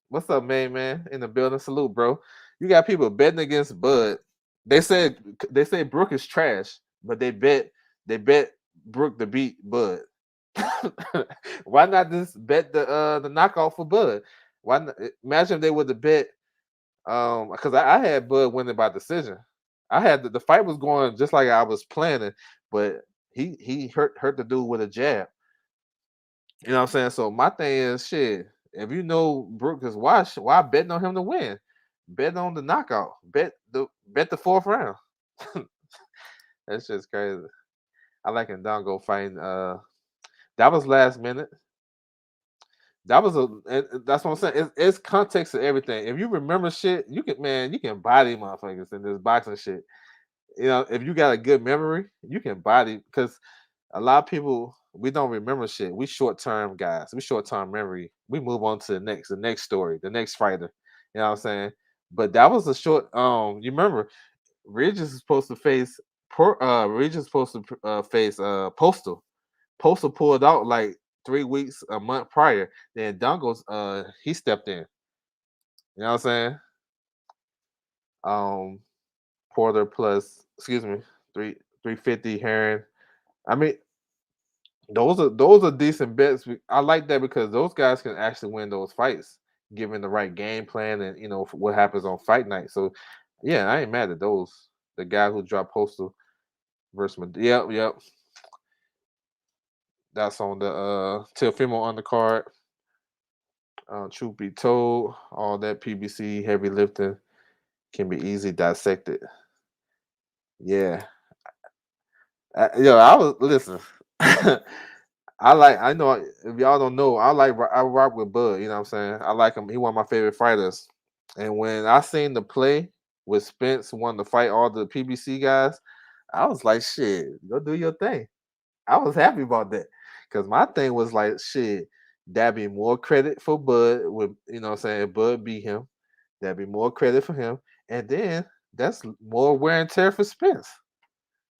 What's up, man in the building? Salute, bro. You got people betting against Bud. They say Brooke is trash, but they bet Brooke to beat Bud. Why not just bet the knockout for Bud? Why not? Imagine if they would have bet because I had Bud winning by decision. I had the fight was going just like I was planning, but he hurt the dude with a jab. You know what I'm saying? So my thing is shit. If you know Brook is watch, why betting on him to win? Bet on the knockout. Bet the fourth round. That's just crazy. I like Ndongo fighting. That was last minute. That was that's what I'm saying. It's context to everything. If you remember shit, you can body motherfuckers in this boxing shit. If you got a good memory, you can body because a lot of people we don't remember shit. We short term guys. We short term memory. We move on to the next story, the next fighter. You know what I'm saying? But that was a short. You remember Regis is supposed to face. Regis is supposed to face Postal. Postal pulled out like 3 weeks, a month prior. Then Dongos, he stepped in. You know what I'm saying? Um, Porter plus, excuse me, 350 Heron. I mean, those are decent bets. I like that because those guys can actually win those fights. given the right game plan and what happens on fight night. So yeah, I ain't mad at those. The guy who dropped Postal versus Yep, yep. That's on the Teofimo undercard. Truth be told, all that PBC heavy lifting can be easily dissected. Yeah. I was listen. I know if y'all don't know, I rock with Bud, you know what I'm saying? I like him. He one of my favorite fighters. And when I seen the play with Spence wanting to fight all the PBC guys, I was like, shit, go do your thing. I was happy about that. Cause my thing was like, shit, that'd be more credit for Bud with what I'm saying, Bud beat him. That'd be more credit for him. And then that's more wear and tear for Spence.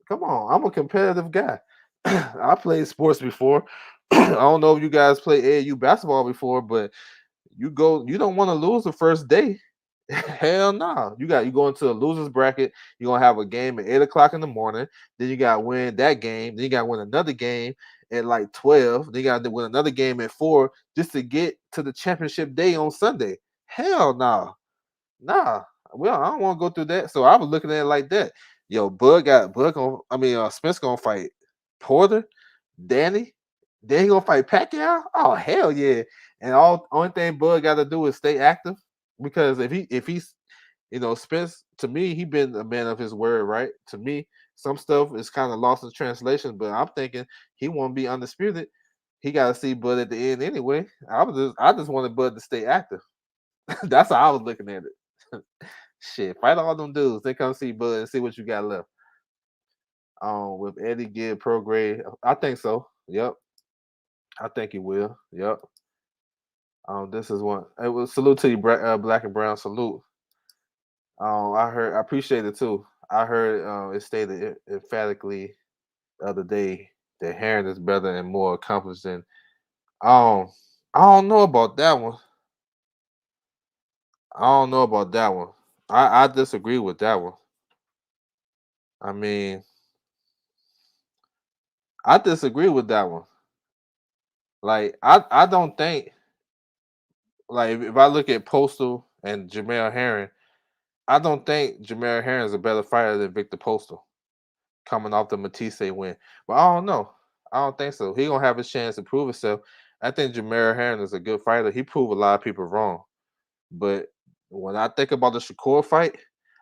Come on, I'm a competitive guy. I played sports before. I don't know if you guys play AAU basketball before, but you don't want to lose the first day. Hell no. You go into a losers bracket, you're gonna have a game at 8 o'clock in the morning, then you gotta win that game, then you gotta win another game at like 12, then you gotta win another game at 4 just to get to the championship day on Sunday. Hell no. Nah. Well, I don't want to go through that. So I was looking at it like that. Yo, Spence gonna fight Porter, Danny, then he gonna fight Pacquiao. Oh hell yeah! And only thing Bud got to do is stay active because if he's Spence, to me, he been a man of his word, right? To me, some stuff is kind of lost in translation, but I'm thinking he won't be undisputed. He got to see Bud at the end anyway. I just wanted Bud to stay active. That's how I was looking at it. Shit, fight all them dudes. They come see Bud and see what you got left. With Eddie Gibb Prograde, I think so. Yep, I think he will. Yep. This is one. It was salute to you, Black and Brown. Salute. I appreciate it too. I heard it stated emphatically the other day that Heron is better and more accomplished than. Um, I don't know about that one. I don't know about that one. I disagree with that one. I mean, I disagree with that one. Like, I don't think like if I look at Postal and Jamel Herring, I don't think Jamel Herring is a better fighter than Victor Postal coming off the Matisse win. But I don't know. I don't think so. He gonna have a chance to prove himself. I think Jamel Herring is a good fighter. He proved a lot of people wrong. But when I think about the Shakur fight,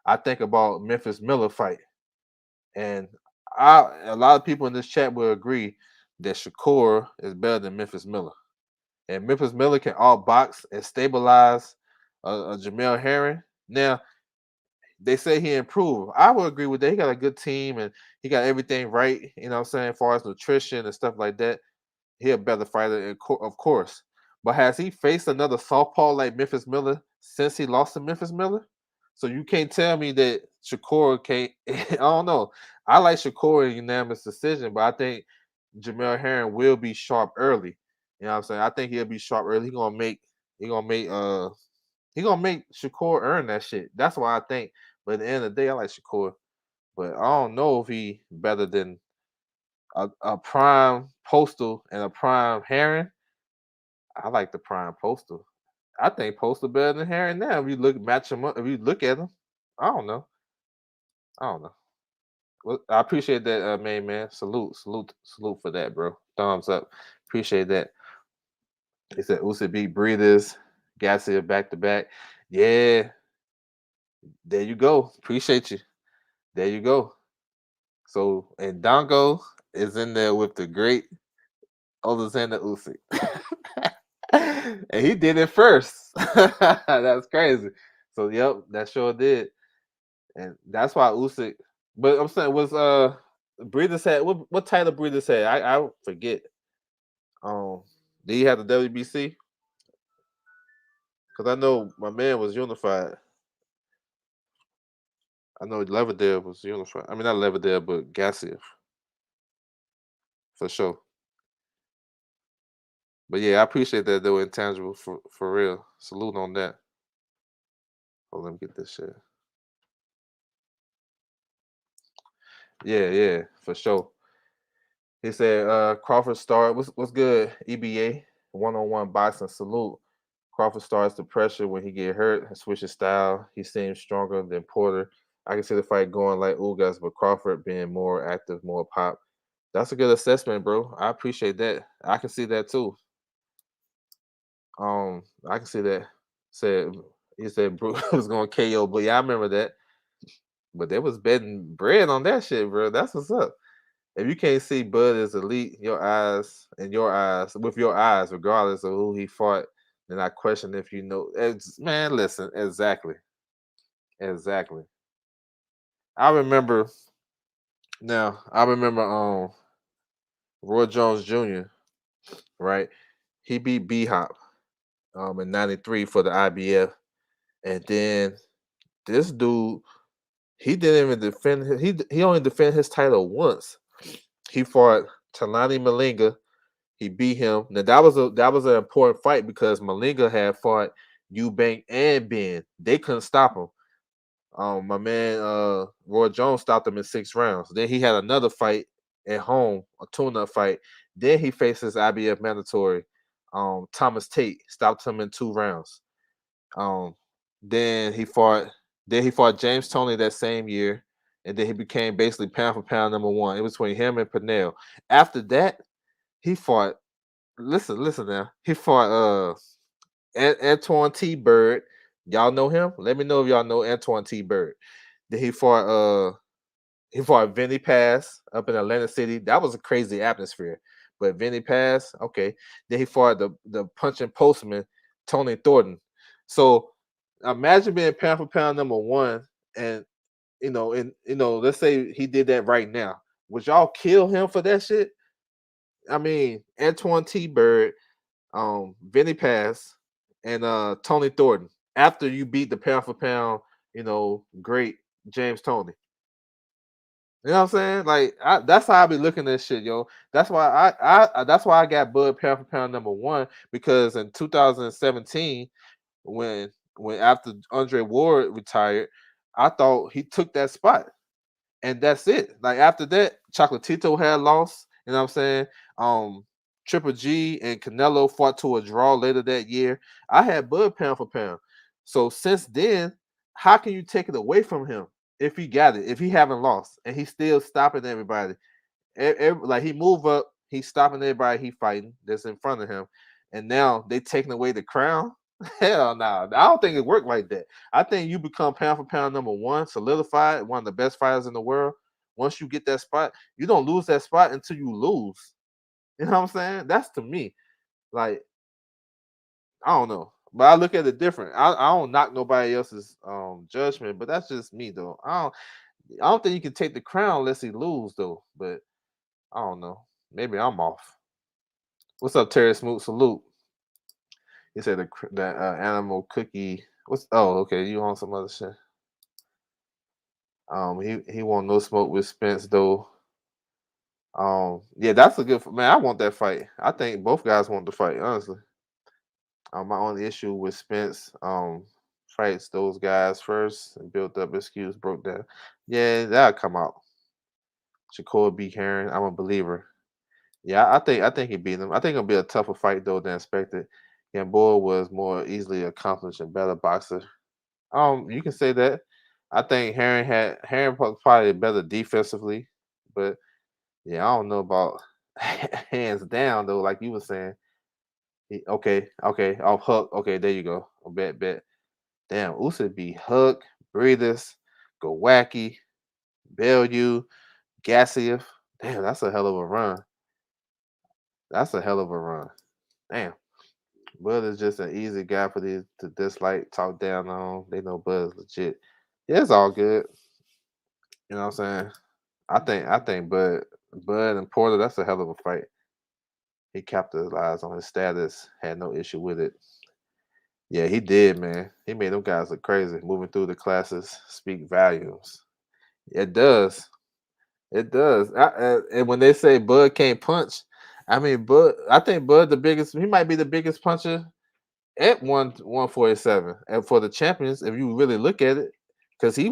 I think about Memphis Miller fight. And a lot of people in this chat will agree that Shakur is better than Memphis Miller. And Memphis Miller can all box and stabilize a Jamel Herring. Now, they say he improved. I would agree with that. He got a good team and he got everything right, what I'm saying, as far as nutrition and stuff like that. He a better fighter, of course. But has he faced another southpaw like Memphis Miller since he lost to Memphis Miller? So you can't tell me that Shakur can't. I don't know. I like Shakur in unanimous decision, but I think Jamel Herring will be sharp early. You know what I'm saying? I think he'll be sharp early. He gonna make Shakur earn that shit. That's why I think. But at the end of the day, I like Shakur. But I don't know if he better than a prime Postal and a prime Herring. I like the prime Postal. I think Postal better than Herring now. If you match him up, if you look at him, I don't know. I don't know. Well, I appreciate that, main man. Salute for that, bro. Thumbs up. Appreciate that. He said Usyk beat Breathers, Garcia back to back. Yeah, there you go. Appreciate you. There you go. So and Dongo is in there with the great Alexander Usyk. And he did it first. That's crazy. So yep, that sure did. And that's why Usyk. But I'm saying was Breeders had what title Breeders had? I forget. Um, did he have the WBC? Because I know my man was unified. I know Leverdale was unified. I mean not Leverdale, but Gassiev for sure. But yeah, I appreciate that though, intangible for real. Salute on that. Oh, let me get this shit. Yeah, for sure. He said Crawford Star. What's good? EBA 1-on-1 boxing salute. Crawford starts to pressure when he get hurt and switches style. He seems stronger than Porter. I can see the fight going like Ugas, but Crawford being more active, more pop. That's a good assessment, bro. I appreciate that. I can see that too. I can see that. Said he said Bruce was gonna KO, but yeah, I remember that. But they was betting bread on that shit, bro. That's what's up. If you can't see Bud as elite, your eyes, with your eyes, regardless of who he fought, then I question if you know. Man, listen, exactly. I remember now. I remember Roy Jones Jr. Right, he beat B Hop in '93 for the IBF, and then this dude he didn't even defend. He only defended his title once. He fought Talani Malinga. He beat him. Now that was an important fight because Malinga had fought Eubank and Ben. They couldn't stop him. My man Roy Jones stopped him in 6 rounds. Then he had another fight at home, a tune-up fight. Then he faces IBF mandatory. Thomas Tate stopped him in 2 rounds. Um, then he fought. Then he fought James Toney that same year, and then he became basically pound for pound #1. It was between him and Pernell. After that, he fought. Listen now. He fought Antoine T. Bird. Y'all know him? Let me know if y'all know Antoine T. Bird. Then he fought Vinny Pass up in Atlantic City. That was a crazy atmosphere. But Vinny Pass, okay. Then he fought the punching postman, Tony Thornton. So imagine being pound for pound #1, and let's say he did that right now. Would y'all kill him for that shit? I mean, Antoine T. Bird, Vinny Pass, and Tony Thornton. After you beat the pound for pound, great James Toney. You know what I'm saying? Like that's how I be looking at shit, yo. That's why that's why I got Bud pound for pound #1 because in 2017, when after Andre Ward retired, I thought he took that spot. And that's it. Like after that, Chocolatito had lost. You know what I'm saying? Triple G and Canelo fought to a draw later that year. I had Bud pound for pound. So since then, how can you take it away from him if he got it? If he haven't lost and he's still stopping everybody, like he move up, he's stopping everybody he fighting that's in front of him, and now they taking away the crown. Hell no, I don't think it worked like that. I think you become pound for pound #1, solidified, one of the best fighters in the world. Once you get that spot, you don't lose that spot until you lose. You know what I'm saying? That's to me. Like, I don't know. But I look at it different. I don't knock nobody else's judgment, but that's just me though. I don't think you can take the crown unless he lose though. But I don't know. Maybe I'm off. What's up, Terry Smoot? Salute. He said the animal cookie. What's okay? You on some other shit? He want no smoke with Spence though. Yeah, that's a good man. I want that fight. I think both guys want the fight. Honestly, my only issue with Spence, fights those guys first and built up excuse broke down. Yeah, that'll come out. Shakur B. Heron, I'm a believer. Yeah, I think he beat him. I think it'll be a tougher fight though than expected. Gamboa was more easily accomplished and better boxer. You can say that. I think Heron was probably better defensively, but yeah, I don't know about hands down though. Like you were saying, okay, off Hook. Okay, there you go. Bet. Damn, Usyk be Hook, Breathers, Gowacki, Bellew, Gassiev. Damn, that's a hell of a run. That's a hell of a run. Damn. Bud is just an easy guy for these to dislike, talk down on. They know Bud is legit. Yeah, it's all good. You know what I'm saying? I think Bud and Porter, that's a hell of a fight. He capitalized on his status, had no issue with it. Yeah, he did, man. He made them guys look crazy. Moving through the classes speak volumes. It does. It does. And when they say Bud can't punch, I mean Bud. I think Bud the biggest. He might be the biggest puncher at 147, and for the champions, if you really look at it, because he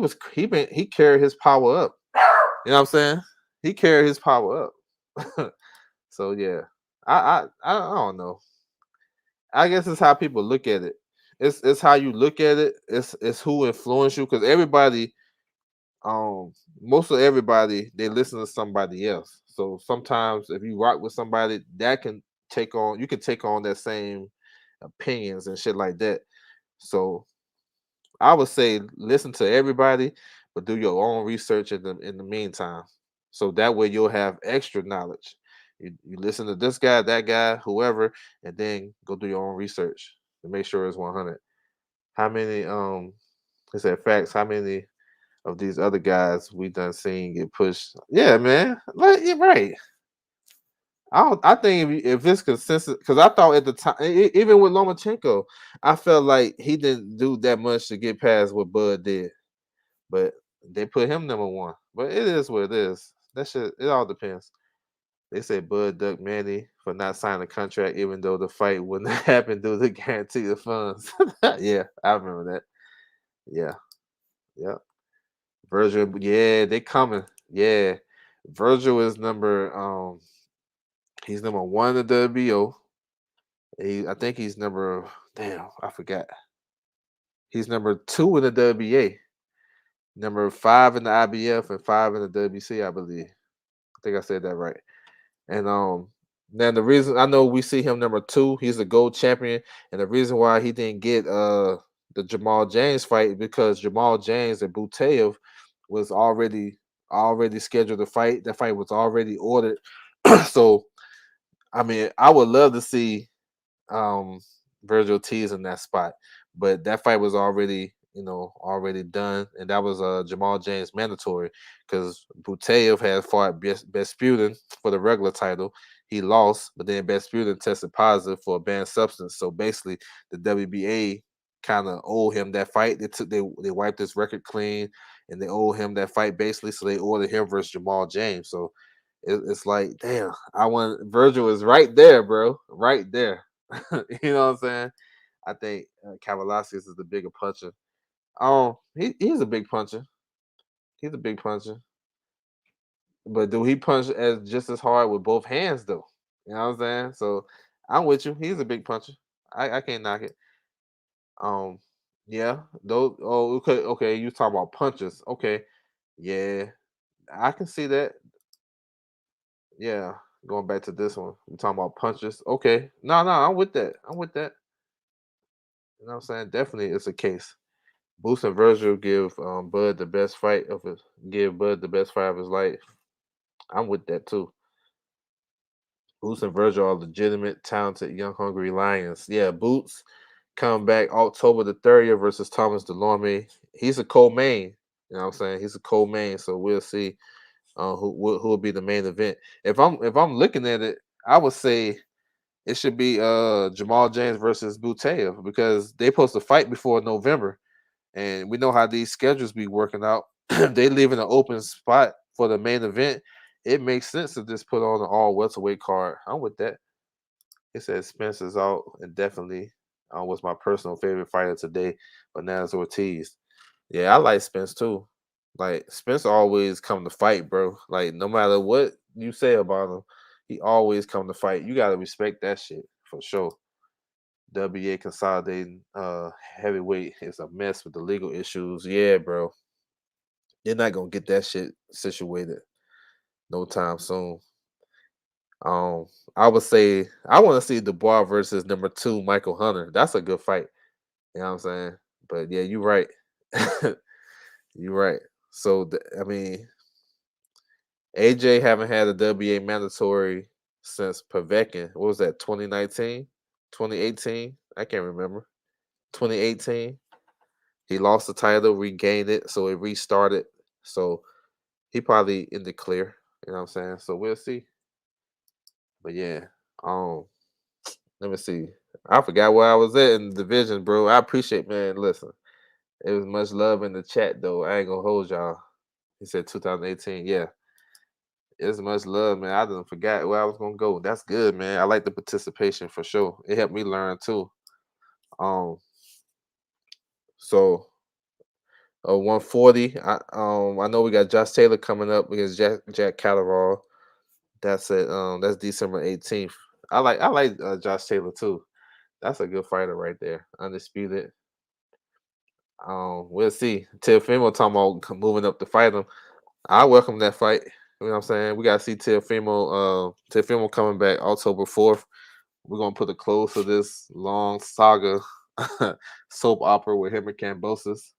carried his power up. You know what I'm saying? He carried his power up. So yeah, I don't know. I guess it's how people look at it. It's how you look at it. It's who influenced you because everybody, um, most of everybody, they listen to somebody else. So sometimes if you rock with somebody, that can take on you can take on that same opinions and shit like that. So I would say listen to everybody, but do your own research in the meantime. So that way you'll have extra knowledge. You listen to this guy, that guy, whoever, and then go do your own research to make sure it's 100. How many is that facts? How many of these other guys we done seen get pushed? Yeah, man. Like, you're right. I think if it's consistent, because I thought at the time, even with Lomachenko, I felt like he didn't do that much to get past what Bud did. But they put him number one. But it is what it is. That shit, it all depends. They say Bud ducked Manny for not signing a contract, even though the fight wouldn't happen due to guarantee of funds. Yeah, I remember that. Yeah, yeah. Virgil, yeah, they coming. Yeah, Virgil is he's number one in the WBO. I think he's number. Damn, I forgot. He's number two in the WBA. Number five in the IBF and five in the WC, I believe. I think I said that right. And then the reason I know we see him number two, he's a gold champion, and the reason why he didn't get the Jamal James fight because Jamal James and Buteyev was already scheduled to fight. That fight was already ordered. So I mean, I would love to see um Virgil Ortiz in that spot. But that fight was already, already done, and that was Jamal James mandatory because Buteyev had fought Besputin for the regular title. He lost, but then Besputin tested positive for a banned substance. So basically, the WBA kind of owe him that fight. They wiped his record clean, and they owe him that fight basically. So they ordered him versus Jamal James. So it's like, damn, I want Virgil is right there, bro, right there. You know what I'm saying? I think Kavaliauskas is the bigger puncher. He's a big puncher. He's a big puncher. But do he punch as just as hard with both hands though? You know what I'm saying? So I'm with you. He's a big puncher. I can't knock it. Um, yeah. Those. Oh, okay. You talking about punches? Okay. Yeah, I can see that. Yeah. Going back to this one, we talking about punches. Okay. No, I'm with that. I'm with that. You know what I'm saying? Definitely, it's a case. Boost and Virgil give Bud the best fight of his give Bud the best fight of his life. I'm with that too. Boots and Virgil are legitimate, talented, young, hungry lions. Yeah, Boots come back October the 30th versus Thomas Delorme. He's a co-main. You know what I'm saying? He's a co-main, so we'll see who will be the main event. If I'm looking at it, I would say it should be Jamal James versus Buteyev because they supposed to fight before November. And we know how these schedules be working out. They leave in an open spot for the main event. It makes sense to just put on an all welterweight card. I'm with that. It says Spencer's out and definitely was my personal favorite fighter today, Bananas Ortiz. Yeah, I like Spence too. Like Spence always come to fight, bro. Like no matter what you say about him, he always come to fight. You gotta respect that shit for sure. WA consolidating heavyweight is a mess with the legal issues. Yeah, bro. You're not gonna get that shit situated no time soon. Um, I would say I want to see Dubois versus number two Michael Hunter. That's a good fight. You know what I'm saying? But yeah, you're right. You're right. So I mean, AJ haven't had a WA mandatory since Povetkin. What was that? 2019, 2018? I can't remember. 2018. He lost the title, regained it, so it restarted. So he probably in the clear. You know what I'm saying? So we'll see. But yeah, um, let me see. I forgot where I was at in the division, bro. I appreciate, man. Listen, it was much love in the chat, though. I ain't gonna hold y'all. He said 2018. Yeah, it's much love, man. I didn't forget where I was gonna go. That's good, man. I like the participation for sure. It helped me learn too. Um, so 140. I know we got Josh Taylor coming up against Jack Catterall. That's it. That's December 18th. I like Josh Taylor too. That's a good fighter right there. Undisputed. We'll see. Teofimo talking about moving up to fight him. I welcome that fight. You know what I'm saying? We gotta see Teofimo coming back October 4th. We're gonna put a close to this long saga soap opera with him and Cambosis.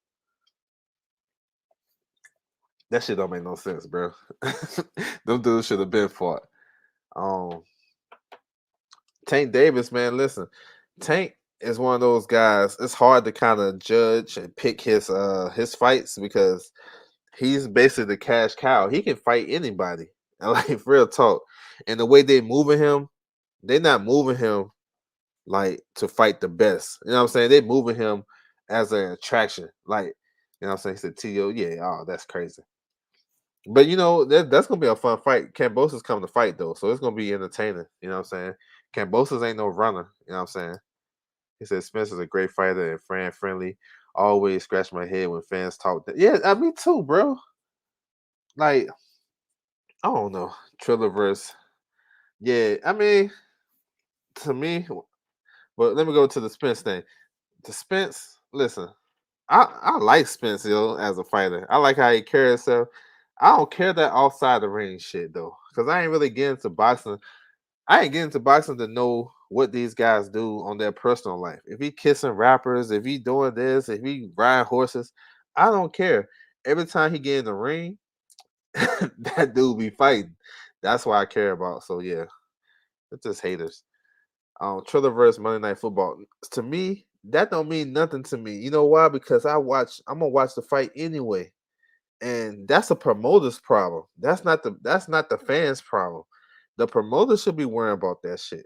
That shit don't make no sense, bro. Them dudes should have been fought. Um, Tank Davis, man, listen, Tank is one of those guys. It's hard to kind of judge and pick his fights because he's basically the cash cow. He can fight anybody. And like real talk. And the way they moving him, they're not moving him like to fight the best. You know what I'm saying? They're moving him as an attraction. Like, you know what I'm saying? He said, T.O., yeah, oh, that's crazy. But you know, that's gonna be a fun fight. Cambosis coming to fight though, so it's gonna be entertaining. You know what I'm saying? Cambosis ain't no runner. You know what I'm saying? He said Spencer's a great fighter and fan friendly. Always scratch my head when fans talk. Yeah, me too, bro. Like, I don't know. Trilliverse. Yeah, I mean, to me, but let me go to the Spence thing. The Spence, listen, I like Spence, as a fighter. I like how he carries himself. I don't care that outside the ring shit though, because I ain't really getting to boxing. I ain't getting to boxing to know what these guys do on their personal life. If he kissing rappers, if he doing this, if he riding horses, I don't care. Every time he get in the ring, that dude be fighting. That's what I care about. So yeah, it's just haters. Triller versus Monday Night Football. To me, that don't mean nothing to me. You know why? Because I'm gonna watch the fight anyway. And that's a promoter's problem. That's not the fans' problem. The promoter should be worrying about that shit.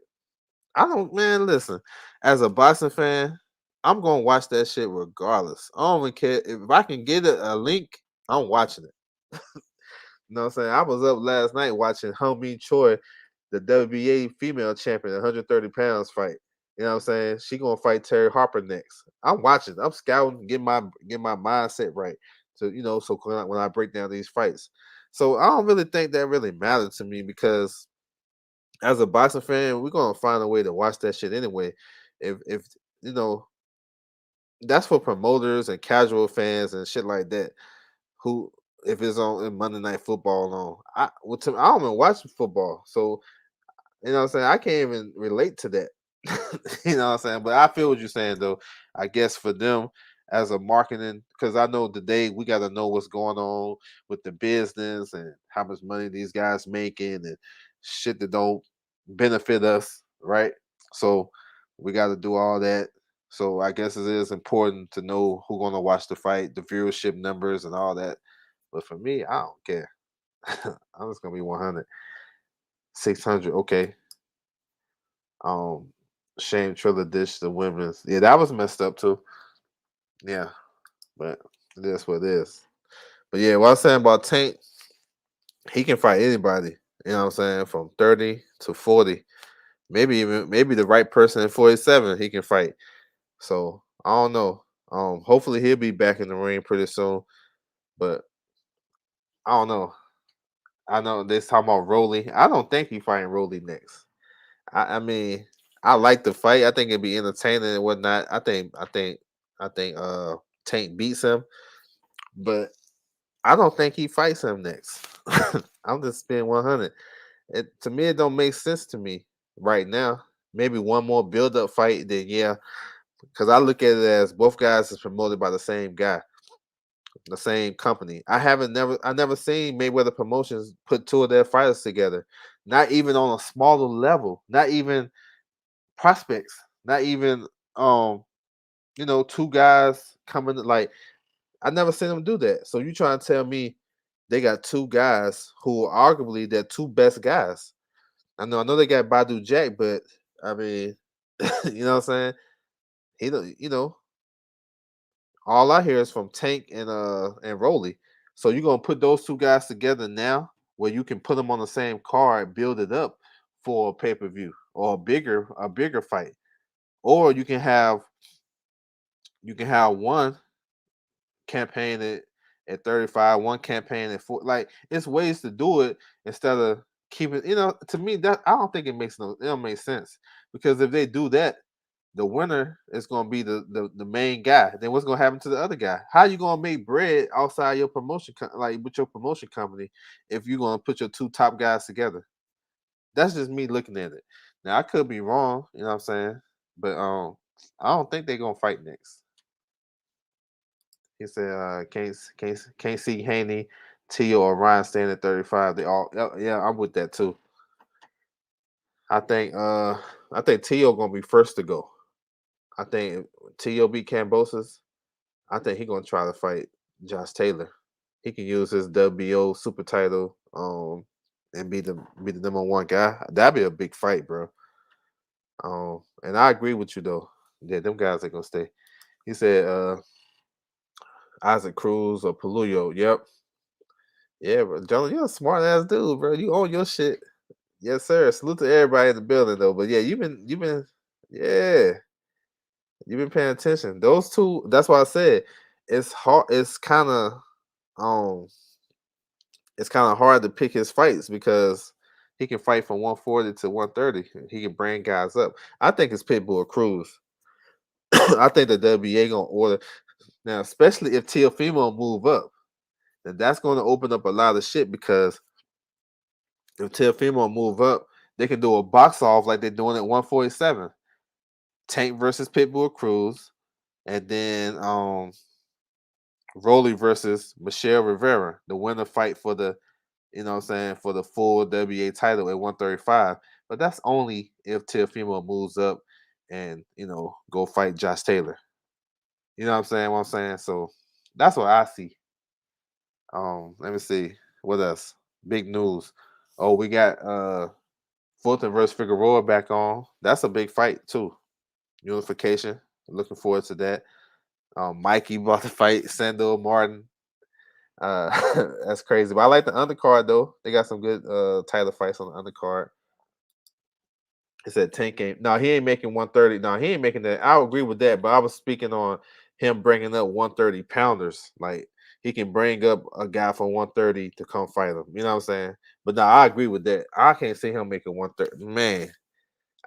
I don't, man, listen. As a boxing fan, I'm gonna watch that shit regardless. I don't even care. If I can get a link, I'm watching it. You know what I'm saying? I was up last night watching Homie Choi, the WBA female champion, 130 pounds fight. You know what I'm saying? She gonna fight Terry Harper next. I'm watching. I'm scouting, get my mindset right. So so when I break down these fights. So I don't really think that really matters to me because as a boxing fan, we're gonna find a way to watch that shit anyway. If you know, that's for promoters and casual fans and shit like that who if it's on in Monday Night Football on. I don't even watch football, so what I'm saying. I can't even relate to that. You know what I'm saying. But I feel what you're saying though. I guess for them as a marketing, because I know today we got to know what's going on with the business and how much money these guys making and shit that don't benefit us, right? So we got to do all that. So I guess it is important to know who's gonna watch the fight, the viewership numbers, and all that. But for me, I don't care. I'm just gonna be 100, 600. Okay. Um, Shane Triller dish the women's. Yeah, that was messed up too. Yeah, but it is what it is. But yeah, what I was saying about Tank, he can fight anybody. You know what I'm saying? From 30 to 40. Maybe the right person at 47, he can fight. So I don't know. Hopefully he'll be back in the ring pretty soon. But I don't know. I know they're talking about Rolly. I don't think he fighting Rolly next. I mean, I like the fight. I think it'd be entertaining and whatnot. I think Tank beats him, but I don't think he fights him next. I'm just being 100. To me, it don't make sense to me right now. Maybe one more build up fight, then yeah, because I look at it as both guys is promoted by the same guy, the same company. I never seen Mayweather Promotions put two of their fighters together, not even on a smaller level, not even prospects, not even um two guys coming like I never seen them do that. So you trying to tell me they got two guys who are arguably their two best guys? I know they got Badu Jack, but I mean, you know what I'm saying? He don't, all I hear is from Tank and Rolly. So you're gonna put those two guys together now, where you can put them on the same card, build it up for a pay per view or a bigger fight, or you can have one campaign at 35, one campaign at 4. Like it's ways to do it instead of keeping. To me that I don't think it don't make sense because if they do that, The winner is gonna be the main guy. Then what's gonna happen to the other guy? How you gonna make bread outside your like with your promotion company if you're gonna put your two top guys together? That's just me looking at it. Now I could be wrong, you know what I'm saying? But I don't think they're gonna fight next. He said can't see Haney, Tio, or Ryan staying at 35. They all yeah, I'm with that too. I think Tio gonna be first to go. I think Tio beat Cambosis. I think he gonna try to fight Josh Taylor. He can use his WBO super title and be the number one guy. That'd be a big fight, bro. And I agree with you though. Yeah, them guys ain't gonna stay. He said Isaac Cruz or Paluyo. Yep. Yeah, bro. John, you're a smart ass dude, bro. You own your shit. Yes, sir. Salute to everybody in the building though. But yeah, yeah, you've been paying attention. Those two, that's why I said it's hard, um it's kind of hard to pick his fights because he can fight from 140 to 130. He can bring guys up. I think it's Pitbull Cruz. I think the WBA gonna order now, especially if Teofimo move up, then that's gonna open up a lot of shit because if Teofimo move up, they can do a box off like they're doing at 147. Tank versus Pitbull Cruz, and then Rolly versus Michelle Rivera. The winner fight for the, you know what I'm saying, for the full WBA title at 135. But that's only if Teofimo moves up and, go fight Josh Taylor. You know what I'm saying? What I'm saying? So that's what I see. Let me see. What else? Big news. Oh, we got Fulton versus Figueroa back on. That's a big fight too. Unification. Looking forward to that. Mikey about to fight Sando Martin. That's crazy. But I like the undercard though. They got some good title fights on the undercard. He said Tank ain't. No, he ain't making 130. No, he ain't making that. I agree with that. But I was speaking on him bringing up 130 pounders. Like he can bring up a guy from 130 to come fight him. You know what I'm saying? But no, I agree with that. I can't see him making 130. Man,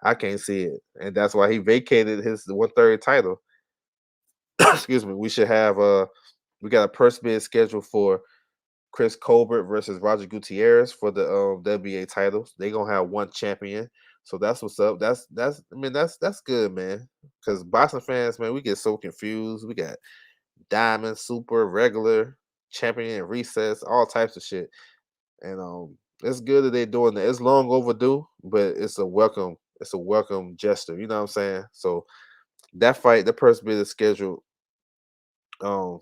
I can't see it, and that's why he vacated his 130 title. Excuse me. We got a purse bid scheduled for Chris Colbert versus Roger Gutierrez for the WBA titles. They gonna have one champion, so that's what's up. That's good, man. Because boxing fans, man, we get so confused. We got diamond, super, regular, champion, recess, all types of shit, and it's good that they're doing that. It's long overdue, but it's a welcome. It's a welcome gesture. You know what I'm saying? So that fight, the purse bid is scheduled. Um,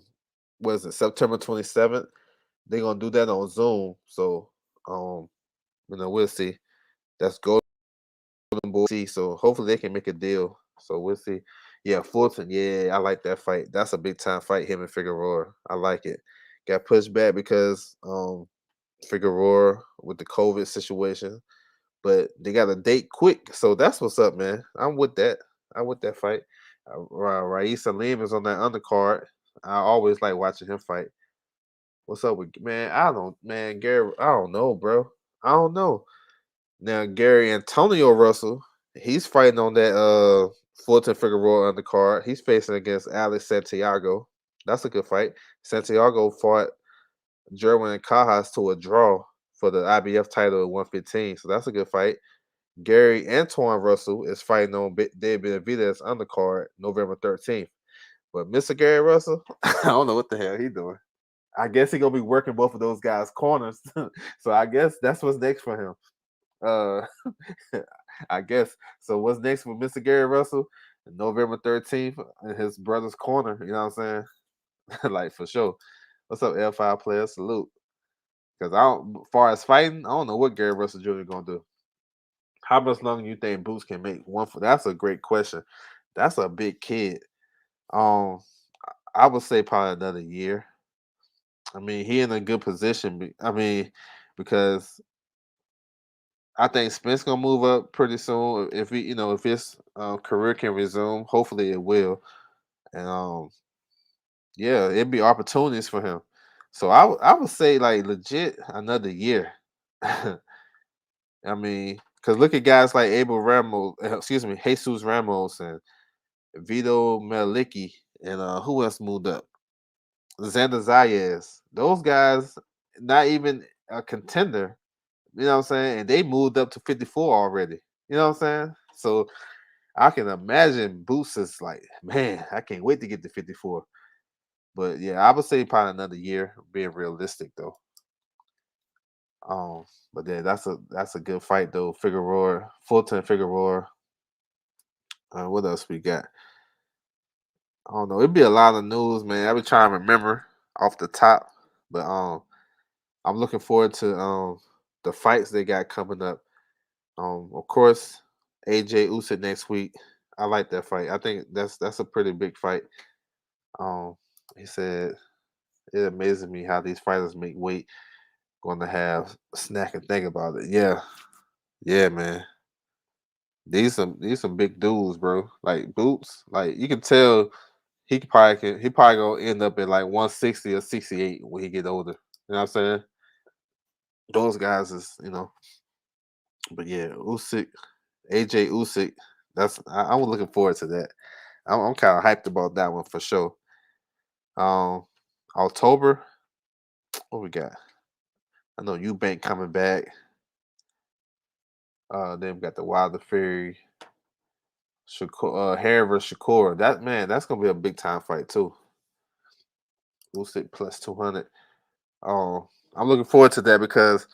was it September 27th? They're gonna do that on Zoom. So um, we'll see. That's Golden Boy. See, so hopefully they can make a deal. So we'll see. Yeah, Fulton. Yeah, I like that fight. That's a big time fight. Him and Figueroa. I like it. Got pushed back because Figueroa with the COVID situation, but they got a date quick. So that's what's up, man. I'm with that. I'm with that fight. Raisa Lim is on that undercard. I always like watching him fight. What's up with man? I don't man, Gary. I don't know, bro. I don't know. Now Gary Antonio Russell, he's fighting on that Fulton Figueroa undercard. He's facing against Alex Santiago. That's a good fight. Santiago fought Jerwin Cajas to a draw for the IBF title at 115. So that's a good fight. Gary Antoine Russell is fighting on David Benavidez undercard November 13th. But Mr. Gary Russell, I don't know what the hell he doing. I guess he gonna be working both of those guys' corners. So I guess that's what's next for him. Uh I guess. So what's next for Mr. Gary Russell? November 13th in his brother's corner. You know what I'm saying? Like for sure. What's up, L5 player? Salute. Because as far as fighting, I don't know what Gary Russell Jr. gonna do. How much longer you think Boots can make one for? That's a great question. That's a big kid. Um, I would say probably another year. I mean, he in a good position. Because I think Spence gonna move up pretty soon if if his career can resume. Hopefully it will, and yeah, it'd be opportunities for him. So I would say like legit another year. I mean, because look at guys like Abel Ramos, excuse me, Jesus Ramos and Vito Maliki, and who else moved up? Xander Zayas. Those guys, not even a contender. You know what I'm saying? And they moved up to 54 already. You know what I'm saying? So I can imagine Boots is like, man, I can't wait to get to 54. But yeah, I would say probably another year, being realistic though. Um, but yeah, that's a good fight though. Figueroa, Fulton Figueroa. What else we got? I don't know. It'd be a lot of news, man. I be trying to remember off the top, but I'm looking forward to the fights they got coming up. Of course, AJ Usyk next week. I like that fight. I think that's a pretty big fight. Um, he said it amazes me how these fighters make weight. Going to have a snack and think about it. Yeah, yeah, man. These some big dudes, bro. Like Boots, like you can tell he probably gonna end up at like 160 or 68 when he get older. You know what I'm saying? Those guys is but yeah, Usyk, AJ Usyk. I'm looking forward to that. I'm kind of hyped about that one for sure. Um, October, what we got? I know Eubank coming back. Then we got the Wilder Fury, Harry versus Shakur. That man, that's gonna be a big time fight too. Usyk plus 200. Um, I'm looking forward to that because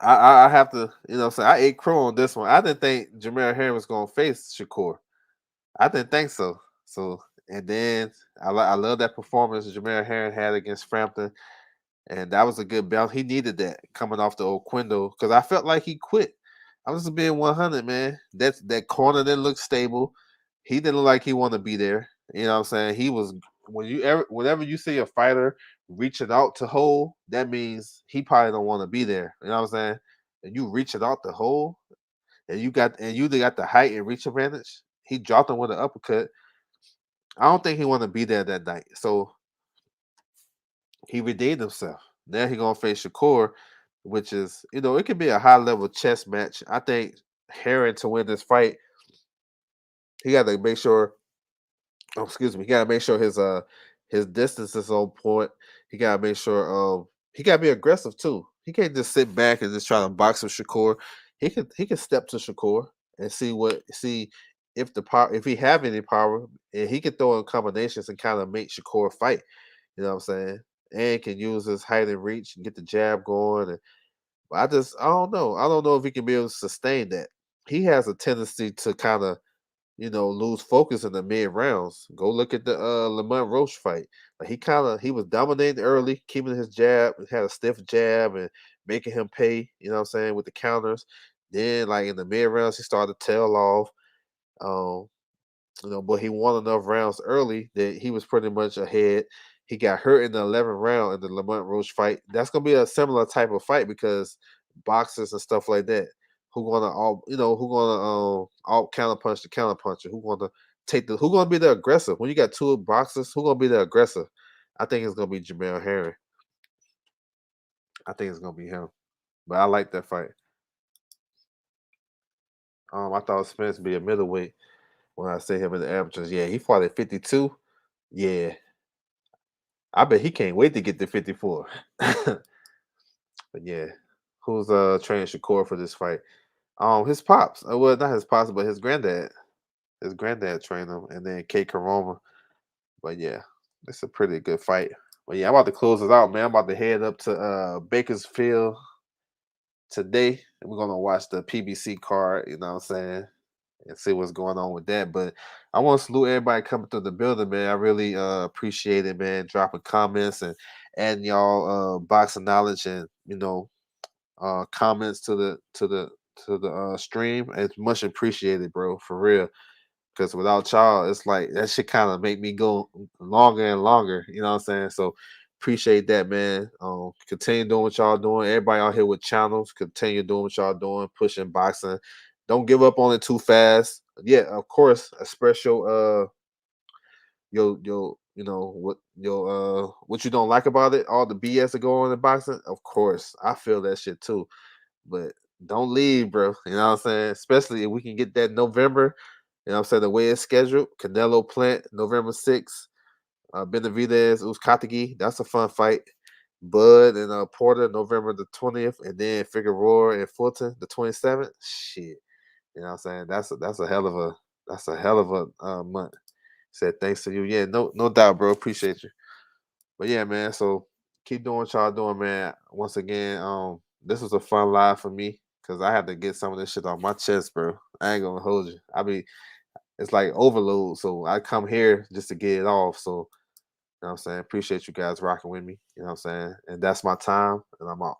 I have to, what I'm saying, I ate crow on this one. I didn't think Jamel Herring was gonna face Shakur. I didn't think so. So and then I love that performance Jameer Herring had against Frampton, and that was a good bounce. He needed that coming off the Oquendo because I felt like he quit. I'm just being 100, man. That corner didn't look stable. He didn't look like he wanted to be there. You know what I'm saying? He was whenever you see a fighter reaching out to hold, that means he probably don't want to be there. You know what I'm saying? And you reaching out the hole, and you got the height and reach advantage. He dropped him with an uppercut. I don't think he want to be there that night. So he redeemed himself. Now he gonna face Shakur, which is it could be a high level chess match. I think Herring to win this fight, he got to make sure. Oh, excuse me. He got to make sure his distance is on point. He got to make sure he got to be aggressive too. He can't just sit back and just try to box with Shakur. He can step to Shakur and see if the power if he have any power and he can throw in combinations and kind of make Shakur fight. You know what I'm saying? And can use his height and reach and get the jab going. And but I don't know. I don't know if he can be able to sustain that. He has a tendency to kind of lose focus in the mid rounds. Go look at the Lamont Roche fight. Like he was dominating early, keeping his jab, had a stiff jab and making him pay, you know what I'm saying, with the counters. Then like in the mid rounds, he started to tail off. Um, but he won enough rounds early that he was pretty much ahead. He got hurt in the 11th round in the Lamont Roche fight. That's gonna be a similar type of fight because boxers and stuff like that who gonna out counter punch the counter puncher, who gonna be the aggressive when you got two boxers, who gonna be the aggressive? I think it's gonna be Jamel Herring. I think it's gonna be him. But I like that fight. I thought Spence would be a middleweight when I say him in the amateurs. Yeah, he fought at 52. Yeah, I bet he can't wait to get to 54. But yeah, who's training Shakur for this fight? His pops. Well, not his pops, but his granddad. His granddad trained him, and then Kate Karoma. But yeah, it's a pretty good fight. But yeah, I'm about to close this out, man. I'm about to head up to Bakersfield today, and we're gonna watch the PBC card. You know what I'm saying? And see what's going on with that. But I want to salute everybody coming through the building, man. I really appreciate it, man. Dropping comments and adding y'all boxing knowledge and comments to the stream. It's much appreciated, bro. For real. Because without y'all, it's like that shit kind of make me go longer and longer. You know what I'm saying? So appreciate that, man. Continue doing what y'all doing. Everybody out here with channels, continue doing what y'all doing, pushing boxing. Don't give up on it too fast. Yeah, of course, express your what you don't like about it, all the BS that go on in boxing. Of course, I feel that shit too. But don't leave, bro. You know what I'm saying? Especially if we can get that November. You know what I'm saying? The way it's scheduled, Canelo Plant, November 6th, Benavidez, Uzcategui, that's a fun fight. Bud and Porter, November the 20th, and then Figueroa and Fulton, the 27th. Shit. You know what I'm saying? That's a hell of a month. Said thanks to you. Yeah, no doubt, bro. Appreciate you. But yeah, man. So keep doing what y'all doing, man. Once again, this was a fun live for me because I had to get some of this shit off my chest, bro. I ain't gonna hold you. It's like overload. So I come here just to get it off. So you know what I'm saying? Appreciate you guys rocking with me. You know what I'm saying? And that's my time, and I'm out.